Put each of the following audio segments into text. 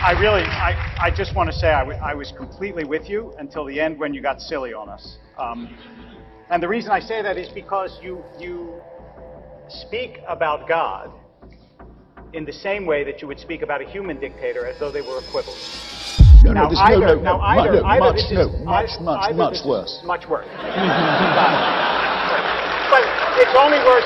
I just want to say I was completely with you until the end when you got silly on us. And the reason I say that is because you speak about God in the same way that you would speak about a human dictator as though they were equivalent. Much worse. Much worse. But it's only worse.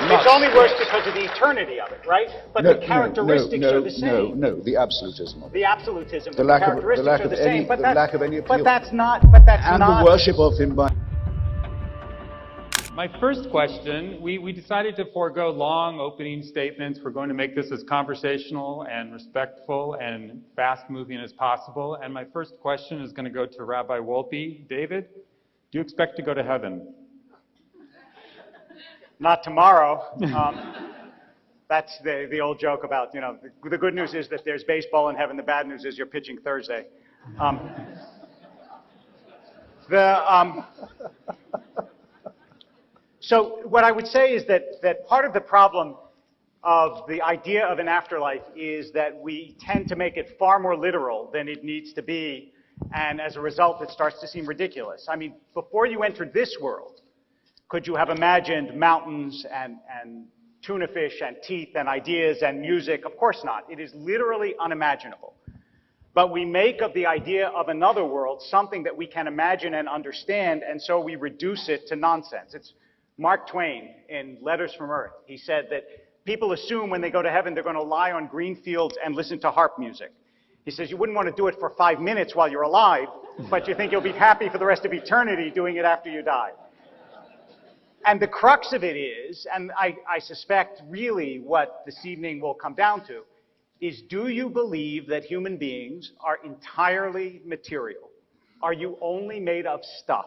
It's only worse because of the eternity of it, right? But the characteristics are the same. No, the absolutism of it. The absolutism. The lack characteristics of, the lack are of the same. any, the lack of any appeal. But that's not. But that's and not. And the worship of him by. My first question, we decided to forego long opening statements. We're going to make this as conversational and respectful and fast-moving as possible. And my first question is going to go to Rabbi Wolpe. David, do you expect to go to heaven? Not tomorrow. That's the old joke about, the good news is that there's baseball in heaven. The bad news is you're pitching Thursday. So what I would say is that part of the problem of the idea of an afterlife is that we tend to make it far more literal than it needs to be, and as a result, it starts to seem ridiculous. I mean, before you entered this world, could you have imagined mountains and tuna fish and teeth and ideas and music? Of course not. It is literally unimaginable. But we make of the idea of another world something that we can imagine and understand, and so we reduce it to nonsense. It's Mark Twain in Letters from Earth. He said that people assume when they go to heaven they're going to lie on green fields and listen to harp music. He says you wouldn't want to do it for 5 minutes while you're alive, but you think you'll be happy for the rest of eternity doing it after you die. And the crux of it is, and I suspect really what this evening will come down to, is do you believe that human beings are entirely material? Are you only made of stuff?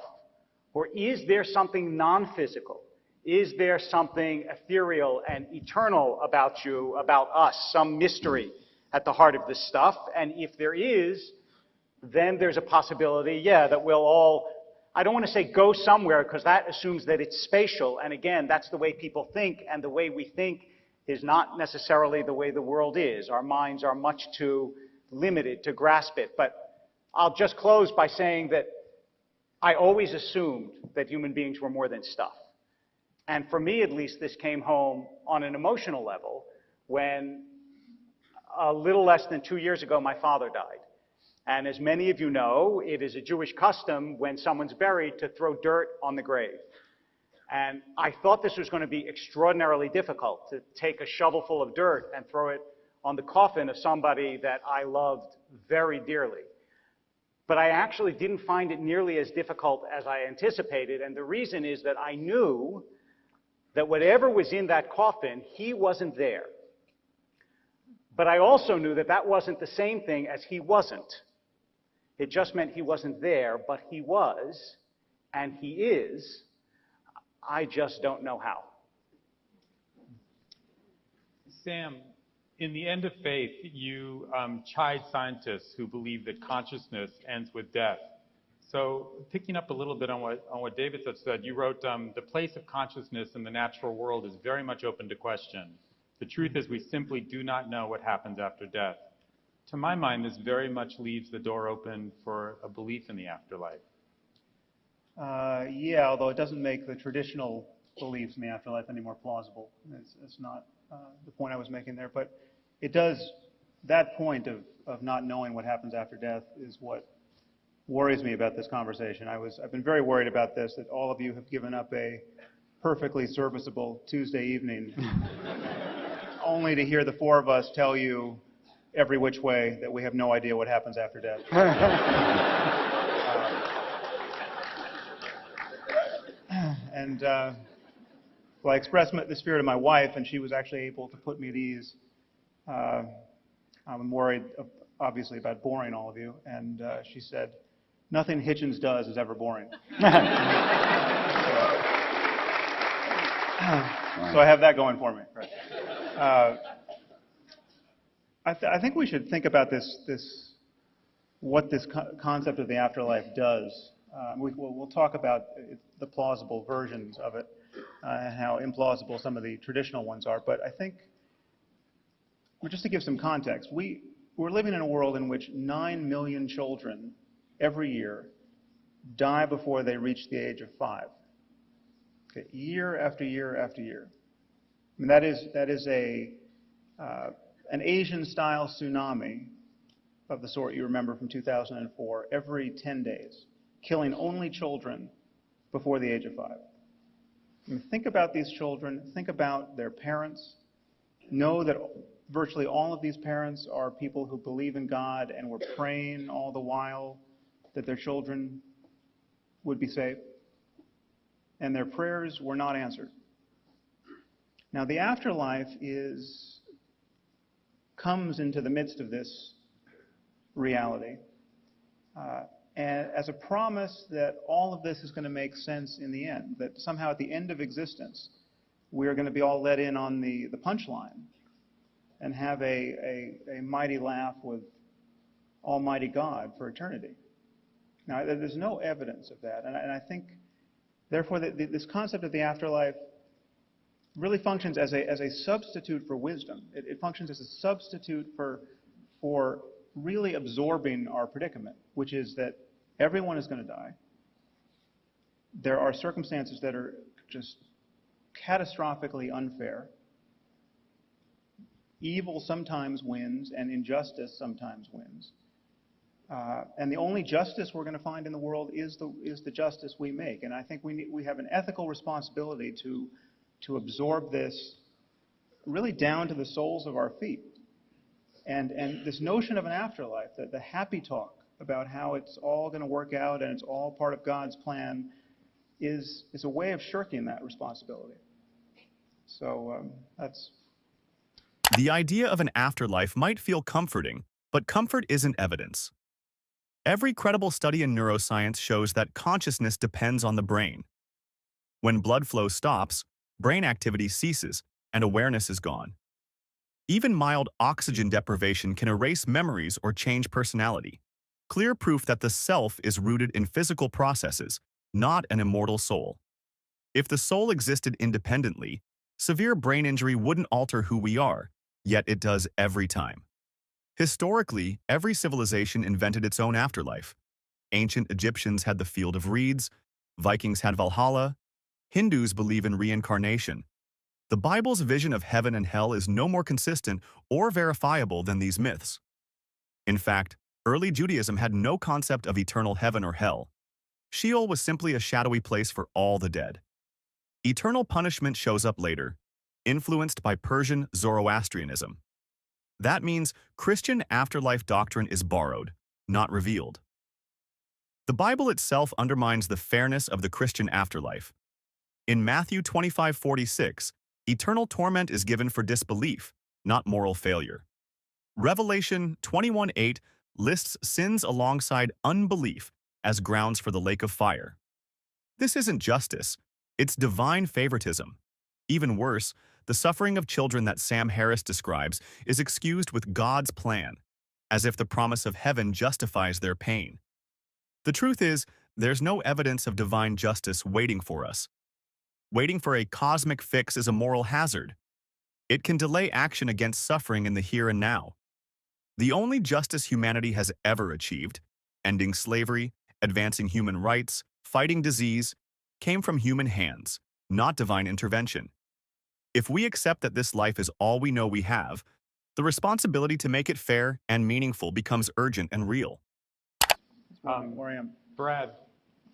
Or is there something non-physical? Is there something ethereal and eternal about you, about us, some mystery at the heart of this stuff? And if there is, then there's a possibility, that we'll all, I don't want to say go somewhere because that assumes that it's spatial. And again, that's the way people think, and the way we think is not necessarily the way the world is. Our minds are much too limited to grasp it. But I'll just close by saying that I always assumed that human beings were more than stuff. And for me, at least, this came home on an emotional level when a little less than 2 years ago, my father died. And as many of you know, it is a Jewish custom when someone's buried to throw dirt on the grave. And I thought this was going to be extraordinarily difficult, to take a shovelful of dirt and throw it on the coffin of somebody that I loved very dearly. But I actually didn't find it nearly as difficult as I anticipated, and the reason is that I knew that whatever was in that coffin, he wasn't there. But I also knew that that wasn't the same thing as he wasn't. It just meant he wasn't there, but he was, and he is. I just don't know how. Sam, in The End of Faith, you chide scientists who believe that consciousness ends with death. So picking up a little bit on what David said, you wrote, the place of consciousness in the natural world is very much open to question. The truth is we simply do not know what happens after death. To my mind, this very much leaves the door open for a belief in the afterlife. Although it doesn't make the traditional beliefs in the afterlife any more plausible. It's not the point I was making there. But it does, that point of not knowing what happens after death is what worries me about this conversation. I've been very worried about this, that all of you have given up a perfectly serviceable Tuesday evening only to hear the four of us tell you every which way that we have no idea what happens after death. Well, I expressed the spirit of my wife, and she was actually able to put me at ease. I'm worried, obviously, about boring all of you, and she said, nothing Hitchens does is ever boring. So I have that going for me. Right. I think we should think about what this concept of the afterlife does. We'll talk about the plausible versions of it and how implausible some of the traditional ones are. But I think, just to give some context, we're living in a world in which 9 million children every year die before they reach the age of 5. Okay, year after year after year. I mean, that is an Asian-style tsunami of the sort you remember from 2004 every 10 days, killing only children before the age of 5. I mean, think about these children. Think about their parents. Know that virtually all of these parents are people who believe in God and were praying all the while that their children would be saved. And their prayers were not answered. Now, the afterlife comes into the midst of this reality and as a promise that all of this is going to make sense in the end, that somehow at the end of existence, we're going to be all let in on the punchline and have a mighty laugh with Almighty God for eternity. Now, there's no evidence of that, and I think, therefore, that this concept of the afterlife really functions as a substitute for wisdom. It functions as a substitute for really absorbing our predicament, which is that everyone is going to die. There are circumstances that are just catastrophically unfair. Evil sometimes wins, and injustice sometimes wins. And the only justice we're going to find in the world is the justice we make. And I think we have an ethical responsibility to absorb this really down to the soles of our feet. And this notion of an afterlife, the happy talk about how it's all going to work out and it's all part of God's plan, is a way of shirking that responsibility. So that's... The idea of an afterlife might feel comforting, but comfort isn't evidence. Every credible study in neuroscience shows that consciousness depends on the brain. When blood flow stops, brain activity ceases, and awareness is gone. Even mild oxygen deprivation can erase memories or change personality. Clear proof that the self is rooted in physical processes, not an immortal soul. If the soul existed independently, severe brain injury wouldn't alter who we are, yet it does every time. Historically, every civilization invented its own afterlife. Ancient Egyptians had the Field of Reeds, Vikings had Valhalla, Hindus believe in reincarnation. The Bible's vision of heaven and hell is no more consistent or verifiable than these myths. In fact, early Judaism had no concept of eternal heaven or hell. Sheol was simply a shadowy place for all the dead. Eternal punishment shows up later, influenced by Persian Zoroastrianism. That means Christian afterlife doctrine is borrowed, not revealed. The Bible itself undermines the fairness of the Christian afterlife. In Matthew 25:46, eternal torment is given for disbelief, not moral failure. Revelation 21:8 lists sins alongside unbelief as grounds for the lake of fire. This isn't justice, it's divine favoritism. Even worse, the suffering of children that Sam Harris describes is excused with God's plan, as if the promise of heaven justifies their pain. The truth is, there's no evidence of divine justice waiting for us. Waiting for a cosmic fix is a moral hazard. It can delay action against suffering in the here and now. The only justice humanity has ever achieved, ending slavery, advancing human rights, fighting disease, came from human hands, not divine intervention. If we accept that this life is all we know we have, the responsibility to make it fair and meaningful becomes urgent and real. Where I am. Brad,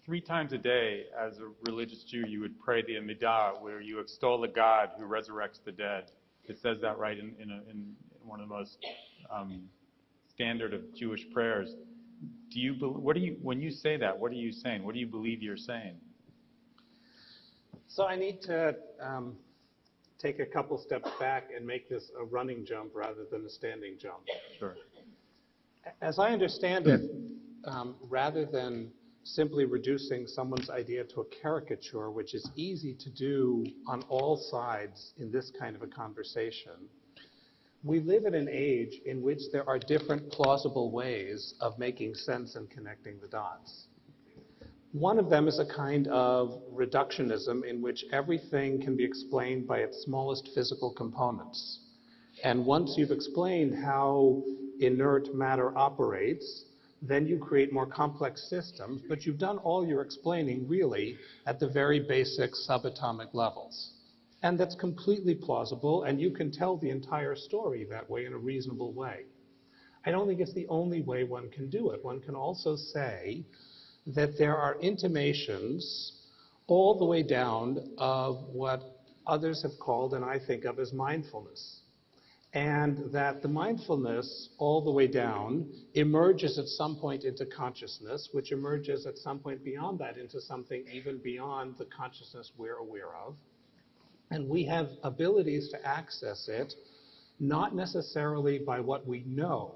3 times a day, as a religious Jew, you would pray the Amidah, where you extol a God who resurrects the dead. It says that right in one of the most standard of Jewish prayers. When you say that, what are you saying? What do you believe you're saying? So I need to take a couple steps back and make this a running jump rather than a standing jump. Sure. As I understand it, rather than simply reducing someone's idea to a caricature, which is easy to do on all sides in this kind of a conversation, we live in an age in which there are different plausible ways of making sense and connecting the dots. One of them is a kind of reductionism in which everything can be explained by its smallest physical components. And once you've explained how inert matter operates, then you create more complex systems, but you've done all your explaining really at the very basic subatomic levels. And that's completely plausible, and you can tell the entire story that way in a reasonable way. I don't think it's the only way one can do it. One can also say that there are intimations all the way down of what others have called, and I think of as mindfulness. And that the mindfulness all the way down emerges at some point into consciousness, which emerges at some point beyond that into something even beyond the consciousness we're aware of. And we have abilities to access it, not necessarily by what we know.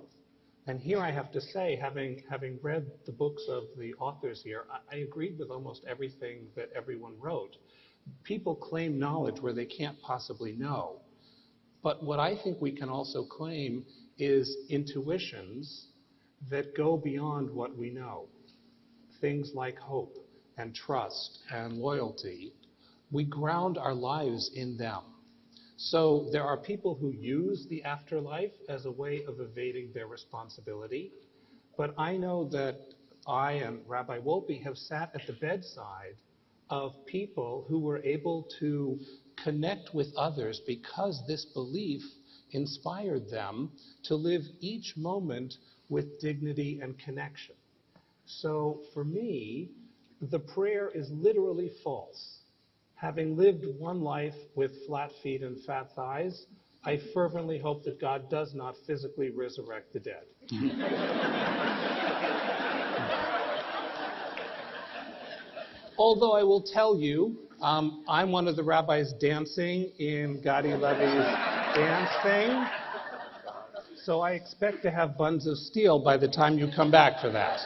And here I have to say, having read the books of the authors here, I agreed with almost everything that everyone wrote. People claim knowledge where they can't possibly know. But what I think we can also claim is intuitions that go beyond what we know. Things like hope and trust and loyalty. We ground our lives in them. So there are people who use the afterlife as a way of evading their responsibility. But I know that I and Rabbi Wolpe have sat at the bedside of people who were able to connect with others because this belief inspired them to live each moment with dignity and connection. So for me, the prayer is literally false. Having lived one life with flat feet and fat thighs, I fervently hope that God does not physically resurrect the dead. Although I will tell you, I'm one of the rabbis dancing in Gadi Levi's dance thing, so I expect to have buns of steel by the time you come back for that.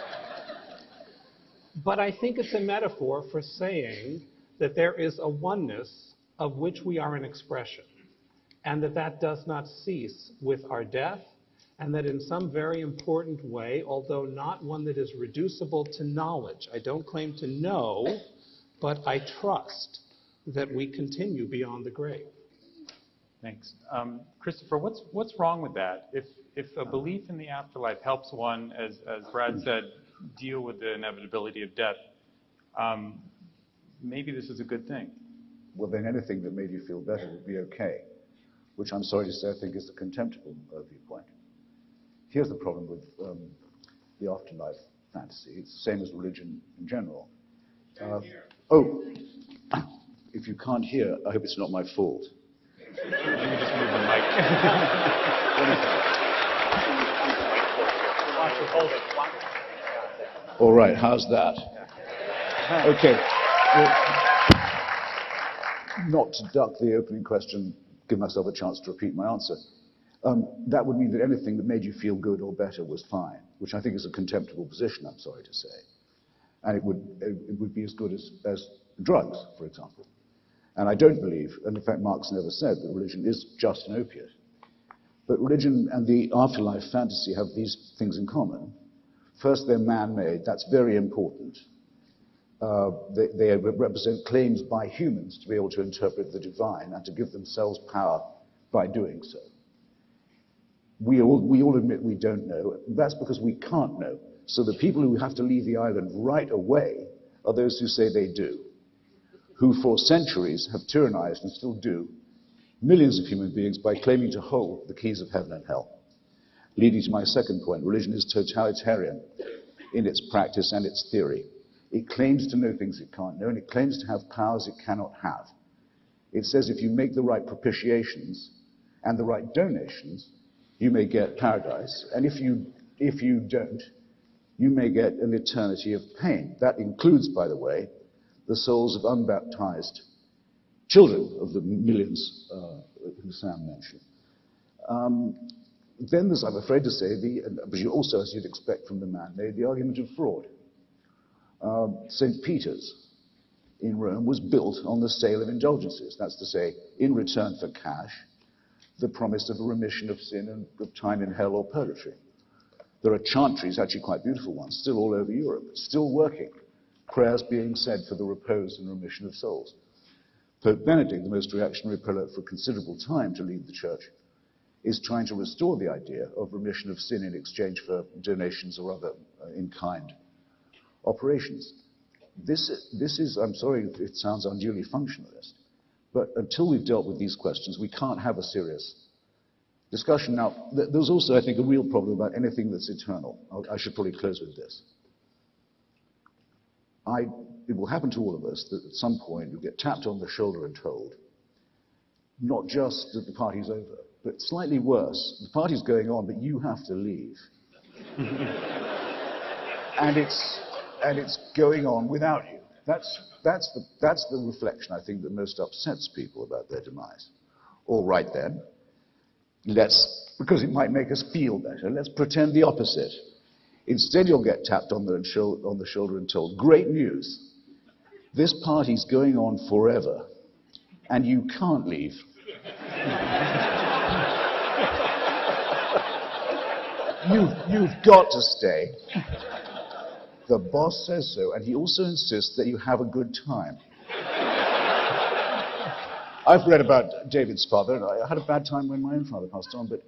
But I think it's a metaphor for saying that there is a oneness of which we are an expression, and that does not cease with our death, and that in some very important way, although not one that is reducible to knowledge, I don't claim to know, but I trust that we continue beyond the grave. Thanks. Christopher, what's wrong with that? If a belief in the afterlife helps one, as Brad said, deal with the inevitability of death, maybe this is a good thing. Well, then anything that made you feel better would be okay, which I'm sorry to say I think is a contemptible viewpoint. Here's the problem with the afterlife fantasy. It's the same as religion in general. If you can't hear, I hope it's not my fault. You can just move the mic. All right, how's that? Okay. Well, not to duck the opening question, give myself a chance to repeat my answer. That would mean that anything that made you feel good or better was fine, which I think is a contemptible position, I'm sorry to say. And it would be as good as drugs, for example. And I don't believe, and in fact Marx never said, that religion is just an opiate. But religion and the afterlife fantasy have these things in common. First, they're man-made. That's very important. They represent claims by humans to be able to interpret the divine and to give themselves power by doing so. We all admit we don't know. That's because we can't know. So the people who have to leave the island right away are those who say they do, who for centuries have tyrannized and still do millions of human beings by claiming to hold the keys of heaven and hell. Leading to my second point, religion is totalitarian in its practice and its theory. It claims to know things it can't know, and it claims to have powers it cannot have. It says if you make the right propitiations and the right donations, you may get paradise, and if you don't, you may get an eternity of pain. That includes, by the way, the souls of unbaptized children of the millions who Sam mentioned. Then there's, I'm afraid to say, but you also, as you'd expect from the man-made, the argument of fraud. St. Peter's in Rome was built on the sale of indulgences. That's to say, in return for cash, the promise of a remission of sin and of time in hell or purgatory. There are chantries, actually quite beautiful ones, still all over Europe, still working. Prayers being said for the repose and remission of souls. Pope Benedict, the most reactionary prelate for a considerable time to lead the church is trying to restore the idea of remission of sin in exchange for donations or other in-kind operations. This is, I'm sorry if it sounds unduly functionalist, but until we've dealt with these questions, we can't have a serious discussion. Now, there's also, I think, a real problem about anything that's eternal. I should probably close with this. It will happen to all of us that at some point you get tapped on the shoulder and told, not just that the party's over, but slightly worse, the party's going on, but you have to leave. and it's going on without you. That's the reflection, I think, that most upsets people about their demise. All right then, because it might make us feel better, let's pretend the opposite. Instead, you'll get tapped on the shoulder and told, great news, this party's going on forever, and you can't leave. You've got to stay. The boss says so, and he also insists that you have a good time. I've read about David's father, and I had a bad time when my own father passed on, but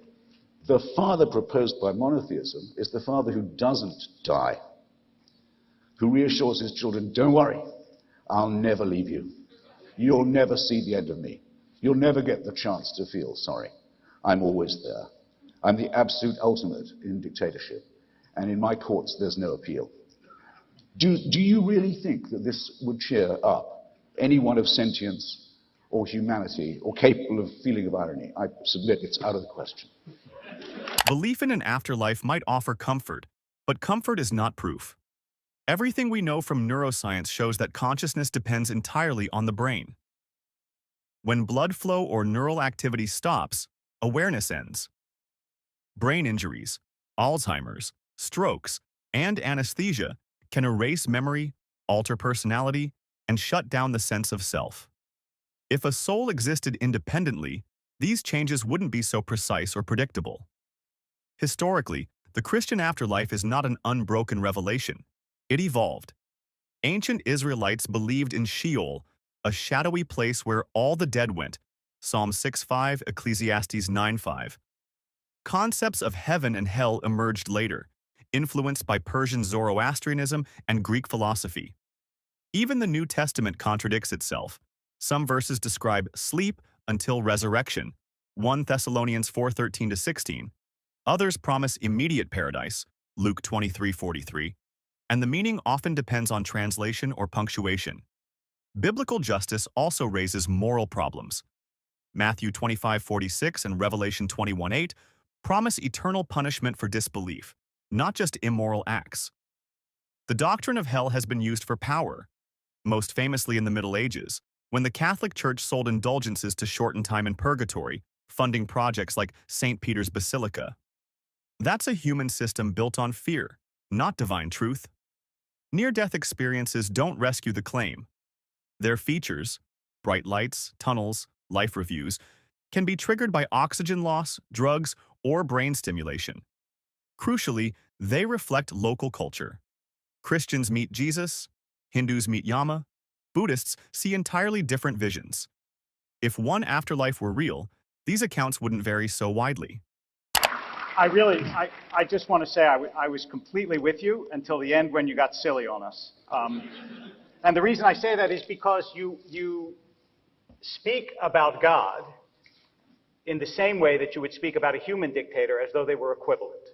the father proposed by monotheism is the father who doesn't die, who reassures his children, don't worry, I'll never leave you. You'll never see the end of me. You'll never get the chance to feel sorry. I'm always there. I'm the absolute ultimate in dictatorship, and in my courts there's no appeal. Do you really think that this would cheer up anyone of sentience or humanity or capable of feeling of irony? I submit it's out of the question. Belief in an afterlife might offer comfort, but comfort is not proof. Everything we know from neuroscience shows that consciousness depends entirely on the brain. When blood flow or neural activity stops, awareness ends. Brain injuries, Alzheimer's, strokes, and anesthesia can erase memory, alter personality, and shut down the sense of self. If a soul existed independently, these changes wouldn't be so precise or predictable. Historically, the Christian afterlife is not an unbroken revelation. It evolved. Ancient Israelites believed in Sheol, a shadowy place where all the dead went, Psalm 6:5, Ecclesiastes 9:5. Concepts of heaven and hell emerged later, influenced by Persian Zoroastrianism and Greek philosophy. Even the New Testament contradicts itself. Some verses describe sleep until resurrection, 1 Thessalonians 4:13-16. Others promise immediate paradise, Luke 23:43. And the meaning often depends on translation or punctuation. Biblical justice also raises moral problems. Matthew 25:46 and Revelation 21:8 promise eternal punishment for disbelief, not just immoral acts. The doctrine of hell has been used for power, most famously in the Middle Ages, when the Catholic Church sold indulgences to shorten time in purgatory, funding projects like St. Peter's Basilica. That's a human system built on fear, not divine truth. Near-death experiences don't rescue the claim. Their features, bright lights, tunnels, life reviews, can be triggered by oxygen loss, drugs, or brain stimulation. Crucially, they reflect local culture. Christians meet Jesus, Hindus meet Yama, Buddhists see entirely different visions. If one afterlife were real, these accounts wouldn't vary so widely. I just want to say I was completely with you until the end when you got silly on us. And the reason I say that is because you speak about God in the same way that you would speak about a human dictator as though they were equivalent.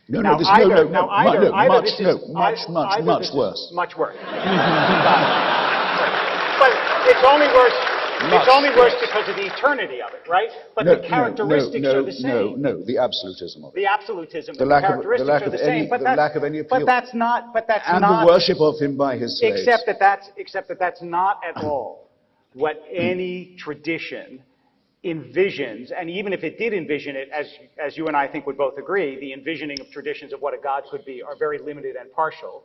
Much worse. Much worse. But it's only worse. It's only worse because of the eternity of it, right? But the characteristics are the same. No, the absolutism of it. The absolutism, the characteristics are the same. The lack of any appeal. But that's not. And the worship of him by his slaves. Except that that's not at all what any tradition envisions, and even if it did envision it, as you and I think would both agree, the envisioning of traditions of what a God could be are very limited and partial.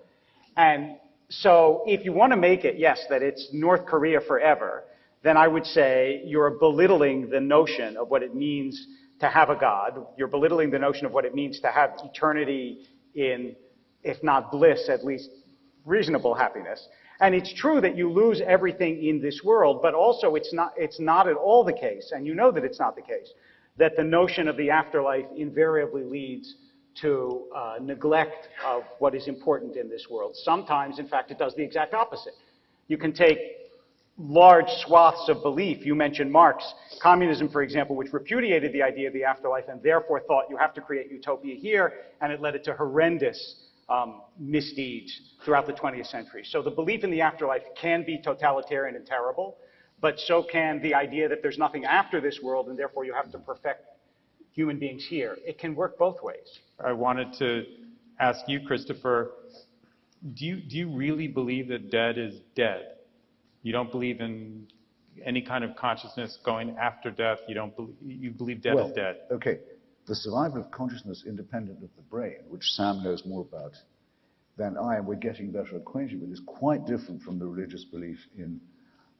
And so if you want to make it, yes, that it's North Korea forever, then I would say you're belittling the notion of what it means to have a God. You're belittling the notion of what it means to have eternity in, if not bliss, at least reasonable happiness. And it's true that you lose everything in this world, but also it's not at all the case, and you know that it's not the case, that the notion of the afterlife invariably leads to neglect of what is important in this world. Sometimes, in fact, it does the exact opposite. You can take large swaths of belief. You mentioned Marx. Communism, for example, which repudiated the idea of the afterlife and therefore thought you have to create utopia here, and it led it to horrendous misdeeds throughout the 20th century. So the belief in the afterlife can be totalitarian and terrible, but so can the idea that there's nothing after this world and therefore you have to perfect human beings here. It can work both ways. I wanted to ask you, Christopher, do you really believe that dead is dead? You don't believe in any kind of consciousness going after death? You believe dead is dead? Okay. The survival of consciousness independent of the brain, which Sam knows more about than I, and we're getting better acquainted with, is quite different from the religious belief in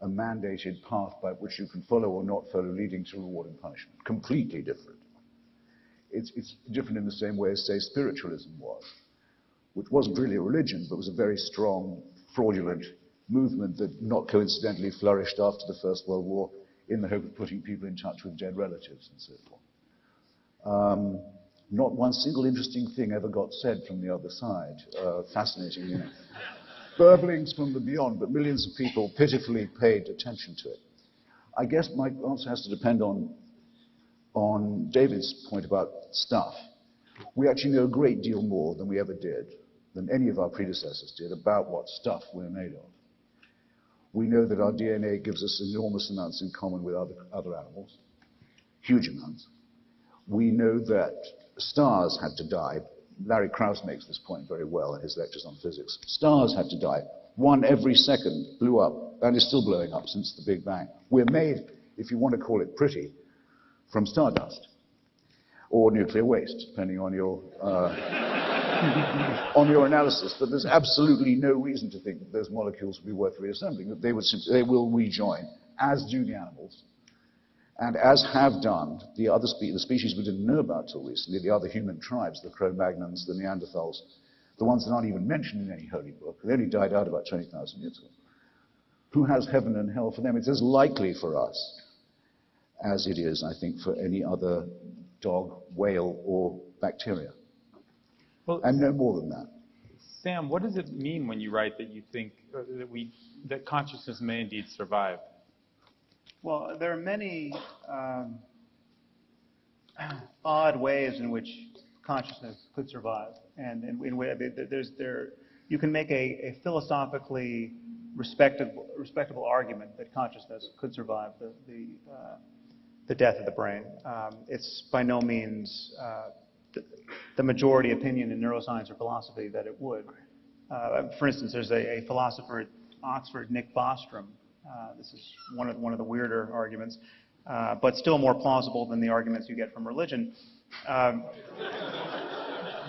a mandated path by which you can follow or not follow, leading to reward and punishment. Completely different. It's different in the same way as, say, spiritualism was, which wasn't really a religion, but was a very strong, fraudulent movement that not coincidentally flourished after the First World War in the hope of putting people in touch with dead relatives and so forth. Not one single interesting thing ever got said from the other side. Fascinating, you know. Burblings from the beyond, but millions of people pitifully paid attention to it. I guess my answer has to depend on David's point about stuff. We actually know a great deal more than we ever did, than any of our predecessors did, about what stuff we're made of. We know that our DNA gives us enormous amounts in common with other animals, huge amounts. We know that stars had to die. Larry Krauss makes this point very well in his lectures on physics. Stars had to die. One every second blew up, and is still blowing up since the Big Bang. We're made, if you want to call it pretty, from stardust or nuclear waste, depending on your on your analysis. But there's absolutely no reason to think that those molecules will be worth reassembling. That they will rejoin, as do the animals, and as have done the other the species we didn't know about till recently, the other human tribes, the Cro-Magnons, the Neanderthals, the ones that aren't even mentioned in any holy book. They only died out about 20,000 years ago. Who has heaven and hell for them? It's as likely for us as it is, I think, for any other dog, whale, or bacteria. Well, and no more than that. Sam, what does it mean when you write that you think that consciousness may indeed survive? Well, there are many odd ways in which consciousness could survive, and you can make a philosophically respectable argument that consciousness could survive the death of the brain. It's by no means the majority opinion in neuroscience or philosophy that it would. For instance, there's a philosopher at Oxford, Nick Bostrom. This is one of the weirder arguments, but still more plausible than the arguments you get from religion.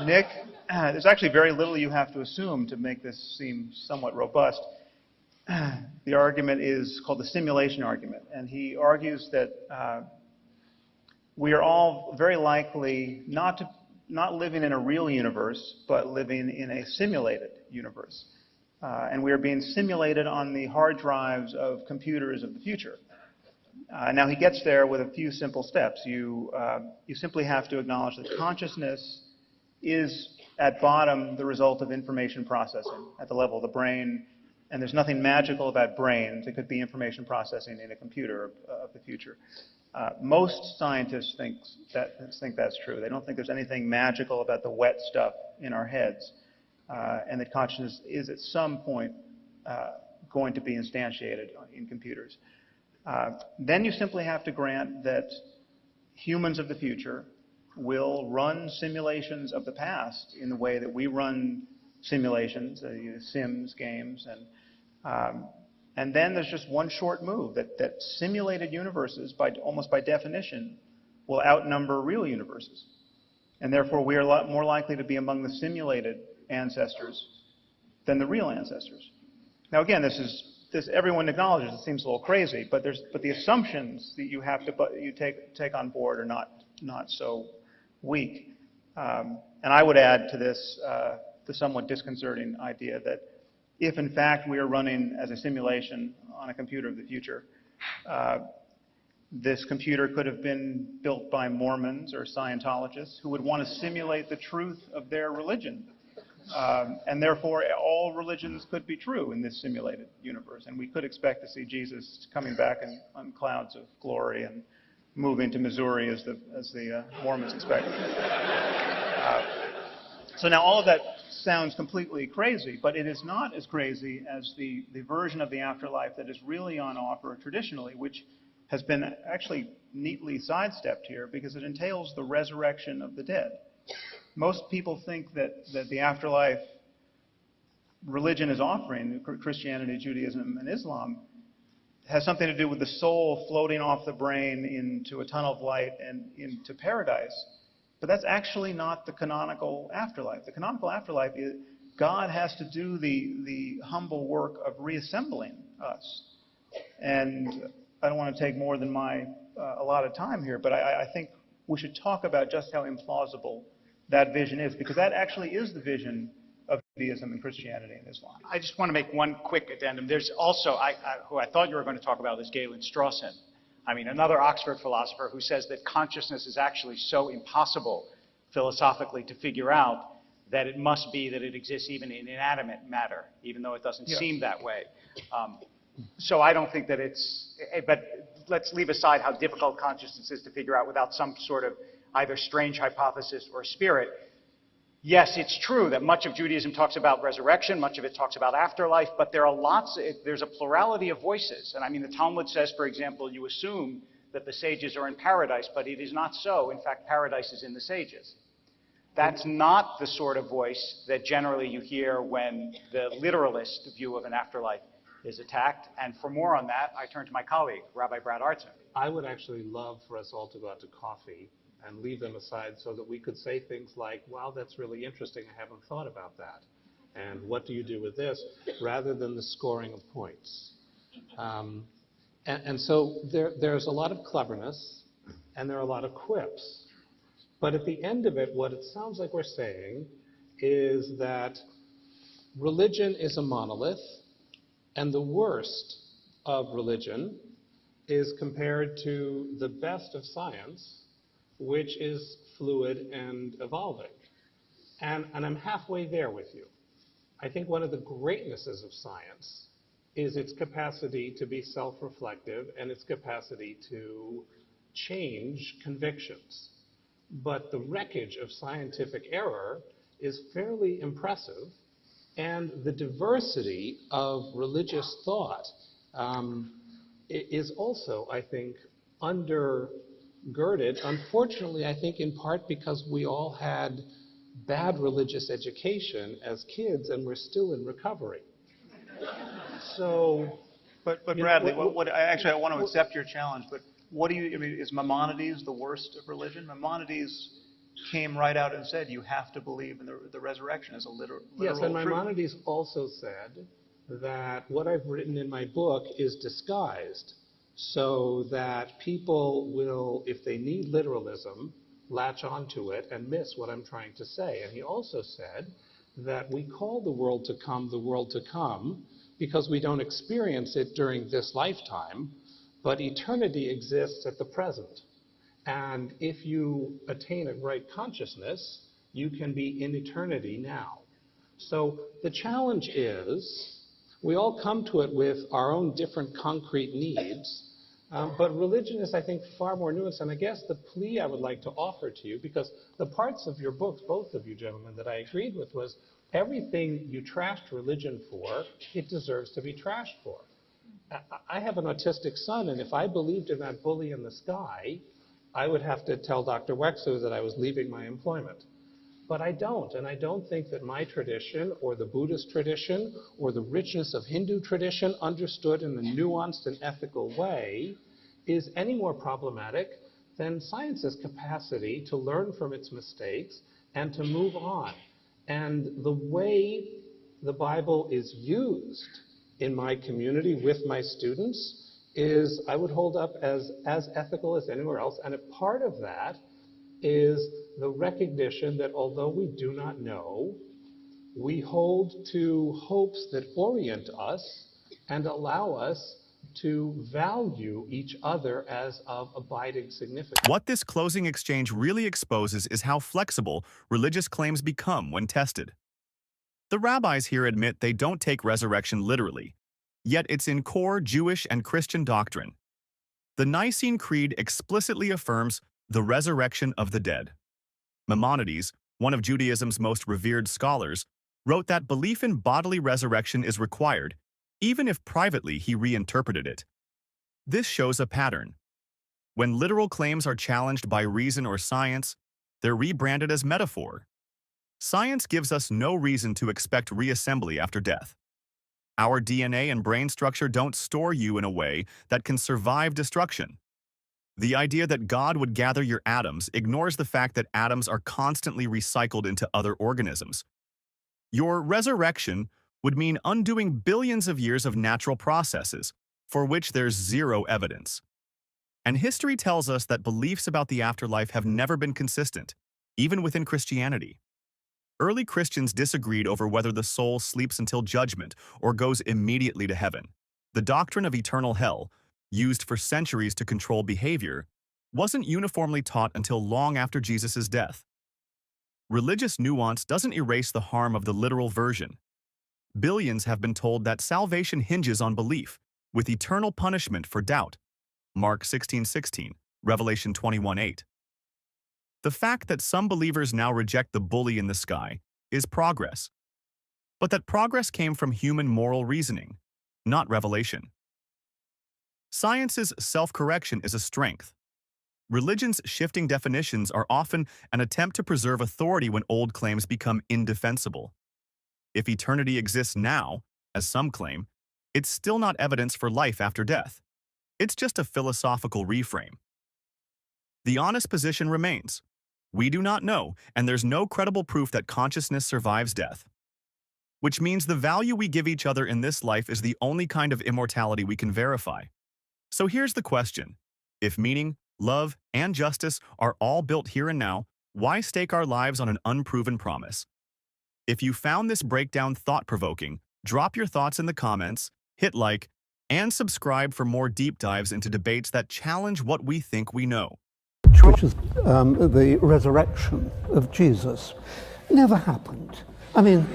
Nick, there's actually very little you have to assume to make this seem somewhat robust. The argument is called the simulation argument, and he argues that we are all very likely not living in a real universe, but living in a simulated universe. And we are being simulated on the hard drives of computers of the future. Now he gets there with a few simple steps. You simply have to acknowledge that consciousness is at bottom the result of information processing at the level of the brain, and there's nothing magical about brains. It could be information processing in a computer of the future. Most scientists think that's true. They don't think there's anything magical about the wet stuff in our heads, and that consciousness is at some point going to be instantiated in computers. Then you simply have to grant that humans of the future will run simulations of the past in the way that we run simulations, Sims games, and then there's just one short move, that simulated universes, almost by definition, will outnumber real universes. And therefore, we are a lot more likely to be among the simulated ancestors than the real ancestors. Now, again, this everyone acknowledges it seems a little crazy, but the assumptions that you have to take on board are not so weak. And I would add to this the somewhat disconcerting idea that if, in fact, we are running as a simulation on a computer of the future, This computer could have been built by Mormons or Scientologists who would want to simulate the truth of their religion. And therefore, all religions could be true in this simulated universe. And we could expect to see Jesus coming back on clouds of glory and moving to Missouri as the Mormons expect. So now all of that sounds completely crazy, but it is not as crazy as the version of the afterlife that is really on offer traditionally, which has been actually neatly sidestepped here because it entails the resurrection of the dead. Most people think that the afterlife religion is offering, Christianity, Judaism, and Islam, has something to do with the soul floating off the brain into a tunnel of light and into paradise. But that's actually not the canonical afterlife. The canonical afterlife is God has to do the humble work of reassembling us. And I don't want to take more than my allotted time here, but I think we should talk about just how implausible that vision is, because that actually is the vision of Judaism and Christianity and Islam. I just want to make one quick addendum. There's also, who I thought you were going to talk about, is Galen Strawson. I mean, another Oxford philosopher who says that consciousness is actually so impossible philosophically to figure out that it must be that it exists even in inanimate matter, even though it doesn't seem that way. So I don't think that it's, but let's leave aside how difficult consciousness is to figure out without some sort of either strange hypothesis or spirit. Yes, it's true that much of Judaism talks about resurrection, much of it talks about afterlife, but there are there's a plurality of voices. And I mean, the Talmud says, for example, you assume that the sages are in paradise, but it is not so. In fact, paradise is in the sages. That's not the sort of voice that generally you hear when the literalist view of an afterlife is attacked. And for more on that, I turn to my colleague, Rabbi Brad Artson. I would actually love for us all to go out to coffee and leave them aside so that we could say things like, wow, that's really interesting, I haven't thought about that. And what do you do with this? Rather than the scoring of points. And so there's a lot of cleverness and there are a lot of quips. But at the end of it, what it sounds like we're saying is that religion is a monolith, and the worst of religion is compared to the best of science, which is fluid and evolving. And I'm halfway there with you. I think one of the greatnesses of science is its capacity to be self-reflective and its capacity to change convictions. But the wreckage of scientific error is fairly impressive, and the diversity of religious thought is also, I think, undergirded, unfortunately, I think in part because we all had bad religious education as kids and we're still in recovery. So, but Bradley, I want to accept your challenge, but what do you, I mean, is Maimonides the worst of religion? Maimonides came right out and said you have to believe in the resurrection as a literal yes, and truth. Maimonides also said that what I've written in my book is disguised so that people will, if they need literalism, latch onto it and miss what I'm trying to say. And he also said that we call the world to come because we don't experience it during this lifetime, but eternity exists at the present. And if you attain a right consciousness, you can be in eternity now. So the challenge is, we all come to it with our own different concrete needs, but religion is, I think, far more nuanced. And I guess the plea I would like to offer to you, because the parts of your books, both of you gentlemen, that I agreed with was everything you trashed religion for, it deserves to be trashed for. I have an autistic son, and if I believed in that bully in the sky, I would have to tell Dr. Wexler that I was leaving my employment. But I don't, and I don't think that my tradition or the Buddhist tradition or the richness of Hindu tradition understood in a nuanced and ethical way is any more problematic than science's capacity to learn from its mistakes and to move on. And the way the Bible is used in my community with my students is, I would hold up as ethical as anywhere else. And a part of that is the recognition that although we do not know, we hold to hopes that orient us and allow us to value each other as of abiding significance. What this closing exchange really exposes is how flexible religious claims become when tested. The rabbis here admit they don't take resurrection literally, yet it's in core Jewish and Christian doctrine. The Nicene Creed explicitly affirms the resurrection of the dead. Maimonides, one of Judaism's most revered scholars, wrote that belief in bodily resurrection is required, even if privately he reinterpreted it. This shows a pattern. When literal claims are challenged by reason or science, they're rebranded as metaphor. Science gives us no reason to expect reassembly after death. Our DNA and brain structure don't store you in a way that can survive destruction. The idea that God would gather your atoms ignores the fact that atoms are constantly recycled into other organisms. Your resurrection would mean undoing billions of years of natural processes, for which there's zero evidence. And history tells us that beliefs about the afterlife have never been consistent, even within Christianity. Early Christians disagreed over whether the soul sleeps until judgment or goes immediately to heaven. The doctrine of eternal hell, used for centuries to control behavior, wasn't uniformly taught until long after Jesus' death. Religious nuance doesn't erase the harm of the literal version. Billions have been told that salvation hinges on belief, with eternal punishment for doubt. Mark 16:16, Revelation 21:8. The fact that some believers now reject the bully in the sky is progress. But that progress came from human moral reasoning, not revelation. Science's self-correction is a strength. Religion's shifting definitions are often an attempt to preserve authority when old claims become indefensible. If eternity exists now, as some claim, it's still not evidence for life after death. It's just a philosophical reframe. The honest position remains. We do not know, and there's no credible proof that consciousness survives death. Which means the value we give each other in this life is the only kind of immortality we can verify. So here's the question. If meaning, love, and justice are all built here and now, why stake our lives on an unproven promise? If you found this breakdown thought-provoking, drop your thoughts in the comments, hit like, and subscribe for more deep dives into debates that challenge what we think we know. Which is the resurrection of Jesus. Never happened. I mean...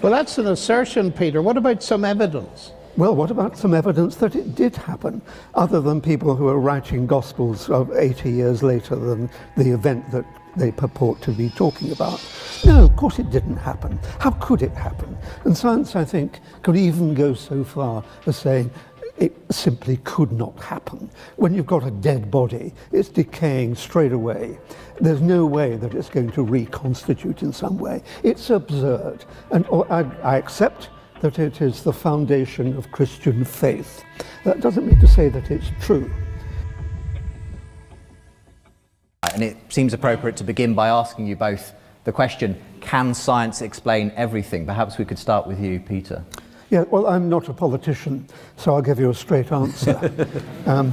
Well, that's an assertion, Peter. What about some evidence? Well, what about some evidence that it did happen, other than people who are writing Gospels of 80 years later than the event that they purport to be talking about? No, of course it didn't happen. How could it happen? And science, I think, could even go so far as saying it simply could not happen. When you've got a dead body, it's decaying straight away. There's no way that it's going to reconstitute in some way. It's absurd. And I accept that it is the foundation of Christian faith. That doesn't mean to say that it's true. And it seems appropriate to begin by asking you both the question, can science explain everything? Perhaps we could start with you, Peter. Yeah, well, I'm not a politician, so I'll give you a straight answer. The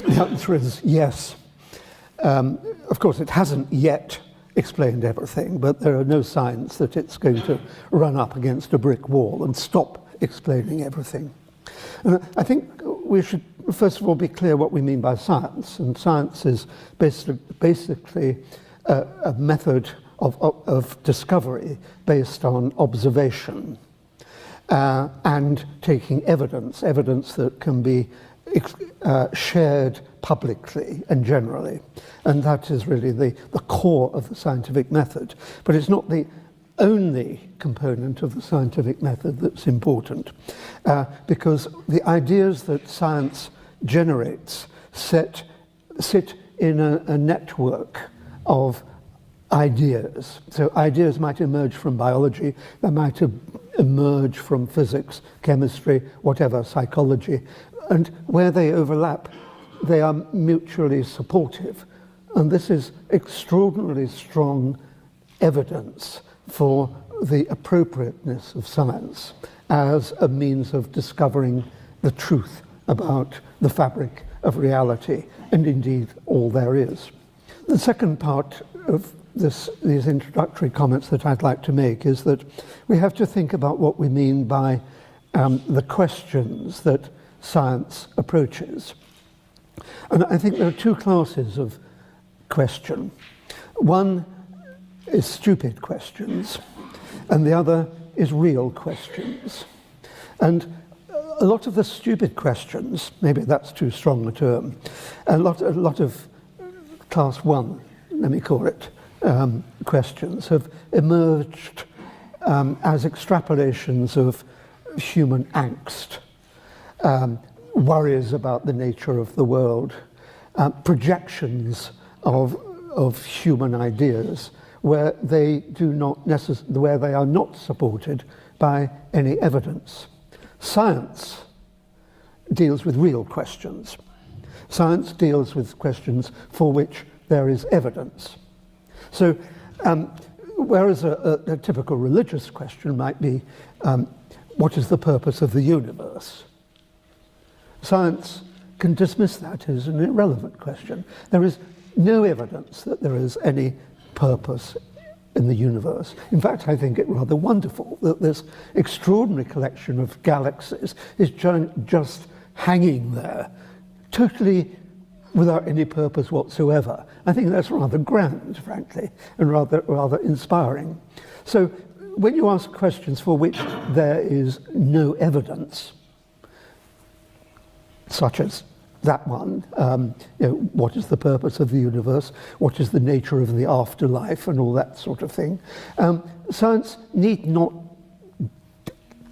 answer is yes. Of course, it hasn't yet explained everything, but there are no signs that it's going to run up against a brick wall and stop explaining everything. I think we should first of all be clear what we mean by science, and science is basically a method of discovery based on observation and taking evidence that can be shared publicly and generally. And that is really the core of the scientific method. But it's not the only component of the scientific method that's important, because the ideas that science generates sit in a network of ideas. So ideas might emerge from biology, they might emerge from physics, chemistry, whatever, psychology. And where they overlap, they are mutually supportive. And this is extraordinarily strong evidence for the appropriateness of science as a means of discovering the truth about the fabric of reality, and indeed all there is. The second part of these introductory comments that I'd like to make is that we have to think about what we mean by the questions that science approaches. And I think there are two classes of question. One is stupid questions, and the other is real questions. And a lot of the stupid questions, maybe that's too strong a term, a lot of class one, let me call it, questions have emerged as extrapolations of human angst, worries about the nature of the world, projections of human ideas where they are not supported by any evidence. Science deals with real questions. Science deals with questions for which there is evidence. So, whereas a typical religious question might be, what is the purpose of the universe? Science can dismiss that as an irrelevant question. There is no evidence that there is any purpose in the universe. In fact, I think it rather wonderful that this extraordinary collection of galaxies is just hanging there, totally without any purpose whatsoever. I think that's rather grand, frankly, and rather inspiring. So when you ask questions for which there is no evidence, such as that one, what is the purpose of the universe, what is the nature of the afterlife, and all that sort of thing, science need not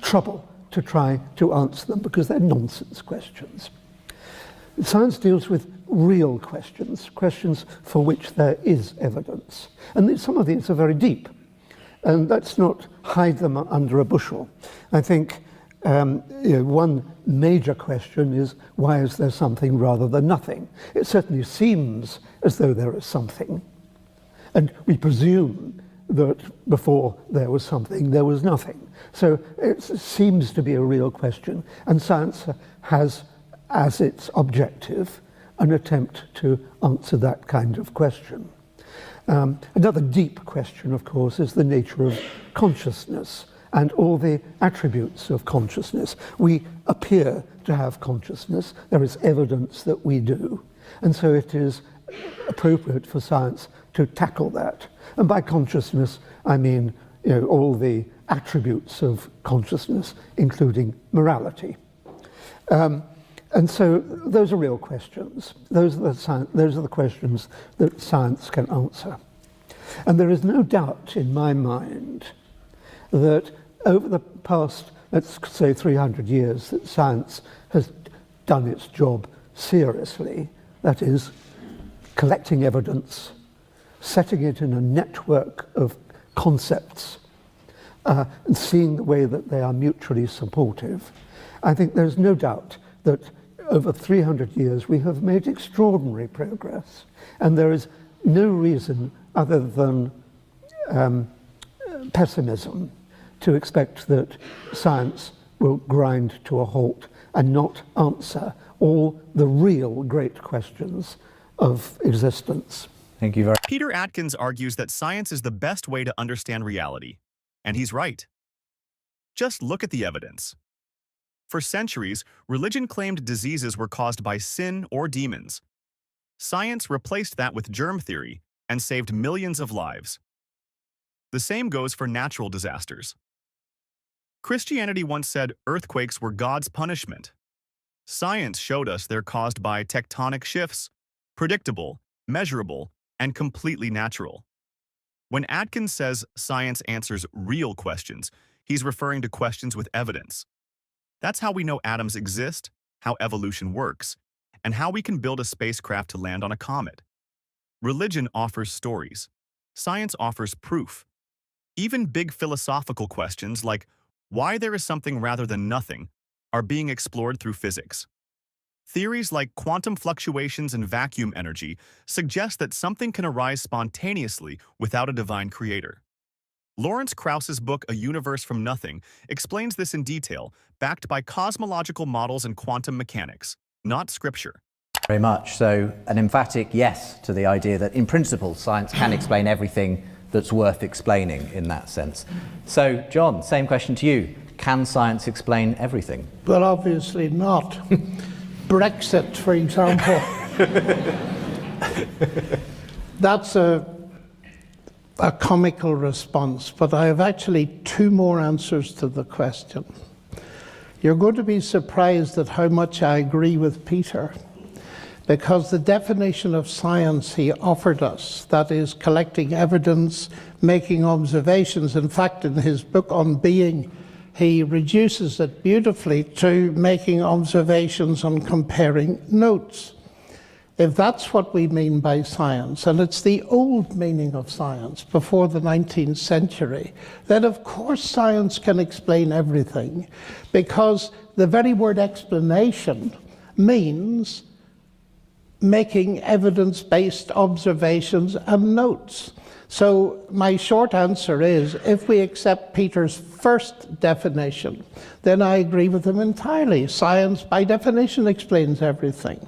trouble to try to answer them because they're nonsense questions. Science deals with real questions, questions for which there is evidence. And some of these are very deep, and let's not hide them under a bushel. I think one major question is, why is there something rather than nothing? It certainly seems as though there is something, and we presume that before there was something, there was nothing. So it seems to be a real question, and science has as its objective an attempt to answer that kind of question. Another deep question, of course, is the nature of consciousness and all the attributes of consciousness. We appear to have consciousness. There is evidence that we do. And so it is appropriate for science to tackle that. And by consciousness, I mean all the attributes of consciousness, including morality. And so those are real questions. Those are the questions that science can answer. And there is no doubt in my mind that over the past, let's say 300 years, that science has done its job seriously. That is, collecting evidence, setting it in a network of concepts, and seeing the way that they are mutually supportive. I think there's no doubt that over 300 years we have made extraordinary progress, and there is no reason other than pessimism to expect that science will grind to a halt and not answer all the real great questions of existence. Thank you very much. Peter Atkins argues that science is the best way to understand reality, and he's right. Just look at the evidence. For centuries, religion claimed diseases were caused by sin or demons. Science replaced that with germ theory and saved millions of lives. The same goes for natural disasters. Christianity once said earthquakes were God's punishment. Science showed us they're caused by tectonic shifts, predictable, measurable, and completely natural. When Atkins says science answers real questions, he's referring to questions with evidence. That's how we know atoms exist, how evolution works, and how we can build a spacecraft to land on a comet. Religion offers stories. Science offers proof. Even big philosophical questions like why there is something rather than nothing are being explored through physics. Theories like quantum fluctuations and vacuum energy suggest that something can arise spontaneously without a divine creator. Lawrence Krauss's book, A Universe from Nothing, explains this in detail, backed by cosmological models and quantum mechanics, not scripture. Very much. So an emphatic yes to the idea that in principle science can explain everything that's worth explaining in that sense. So John, same question to you. can science explain everything? Well, obviously not. Brexit, for example. That's a comical response, but I have actually two more answers to the question. You're going to be surprised at how much I agree with Peter, because the definition of science he offered us, that is collecting evidence, making observations, in fact in his book on being, he reduces it beautifully to making observations and comparing notes. If that's what we mean by science, and it's the old meaning of science before the 19th century, then of course science can explain everything, because the very word explanation means making evidence-based observations and notes. So my short answer is, if we accept Peter's first definition, then I agree with him entirely. Science, by definition, explains everything.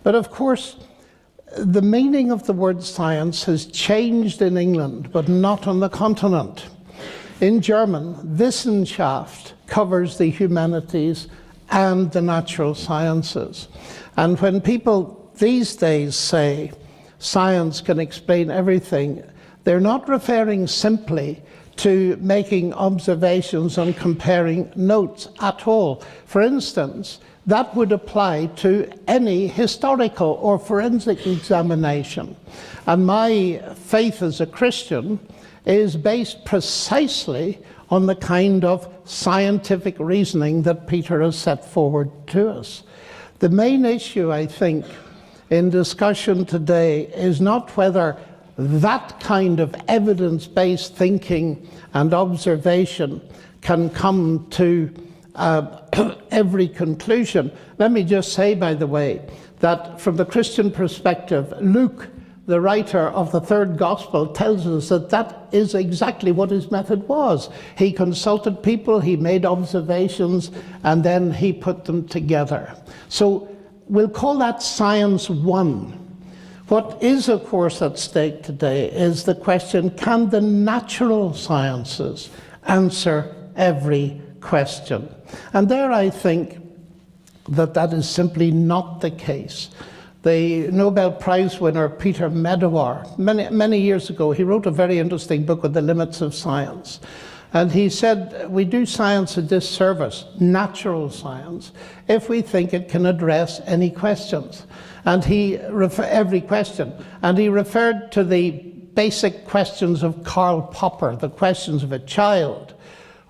But of course, the meaning of the word science has changed in England, but not on the continent. In German, Wissenschaft covers the humanities and the natural sciences. And when people these days say science can explain everything, they're not referring simply to making observations and comparing notes at all. For instance, that would apply to any historical or forensic examination. And my faith as a Christian is based precisely on the kind of scientific reasoning that Peter has set forward to us. The main issue, I think, in discussion today is not whether that kind of evidence-based thinking and observation can come to every conclusion. Let me just say, by the way, that from the Christian perspective, Luke, the writer of the third gospel, tells us that that is exactly what his method was. He consulted people, he made observations, and then he put them together. So we'll call that science one. What is, of course, at stake today is the question, can the natural sciences answer every question? And there I think that that is simply not the case. The Nobel Prize winner Peter Medawar, many years ago, he wrote a very interesting book on the limits of science. And he said, we do science a disservice, natural science, if we think it can address any questions. And every question. And he referred to the basic questions of Karl Popper, the questions of a child.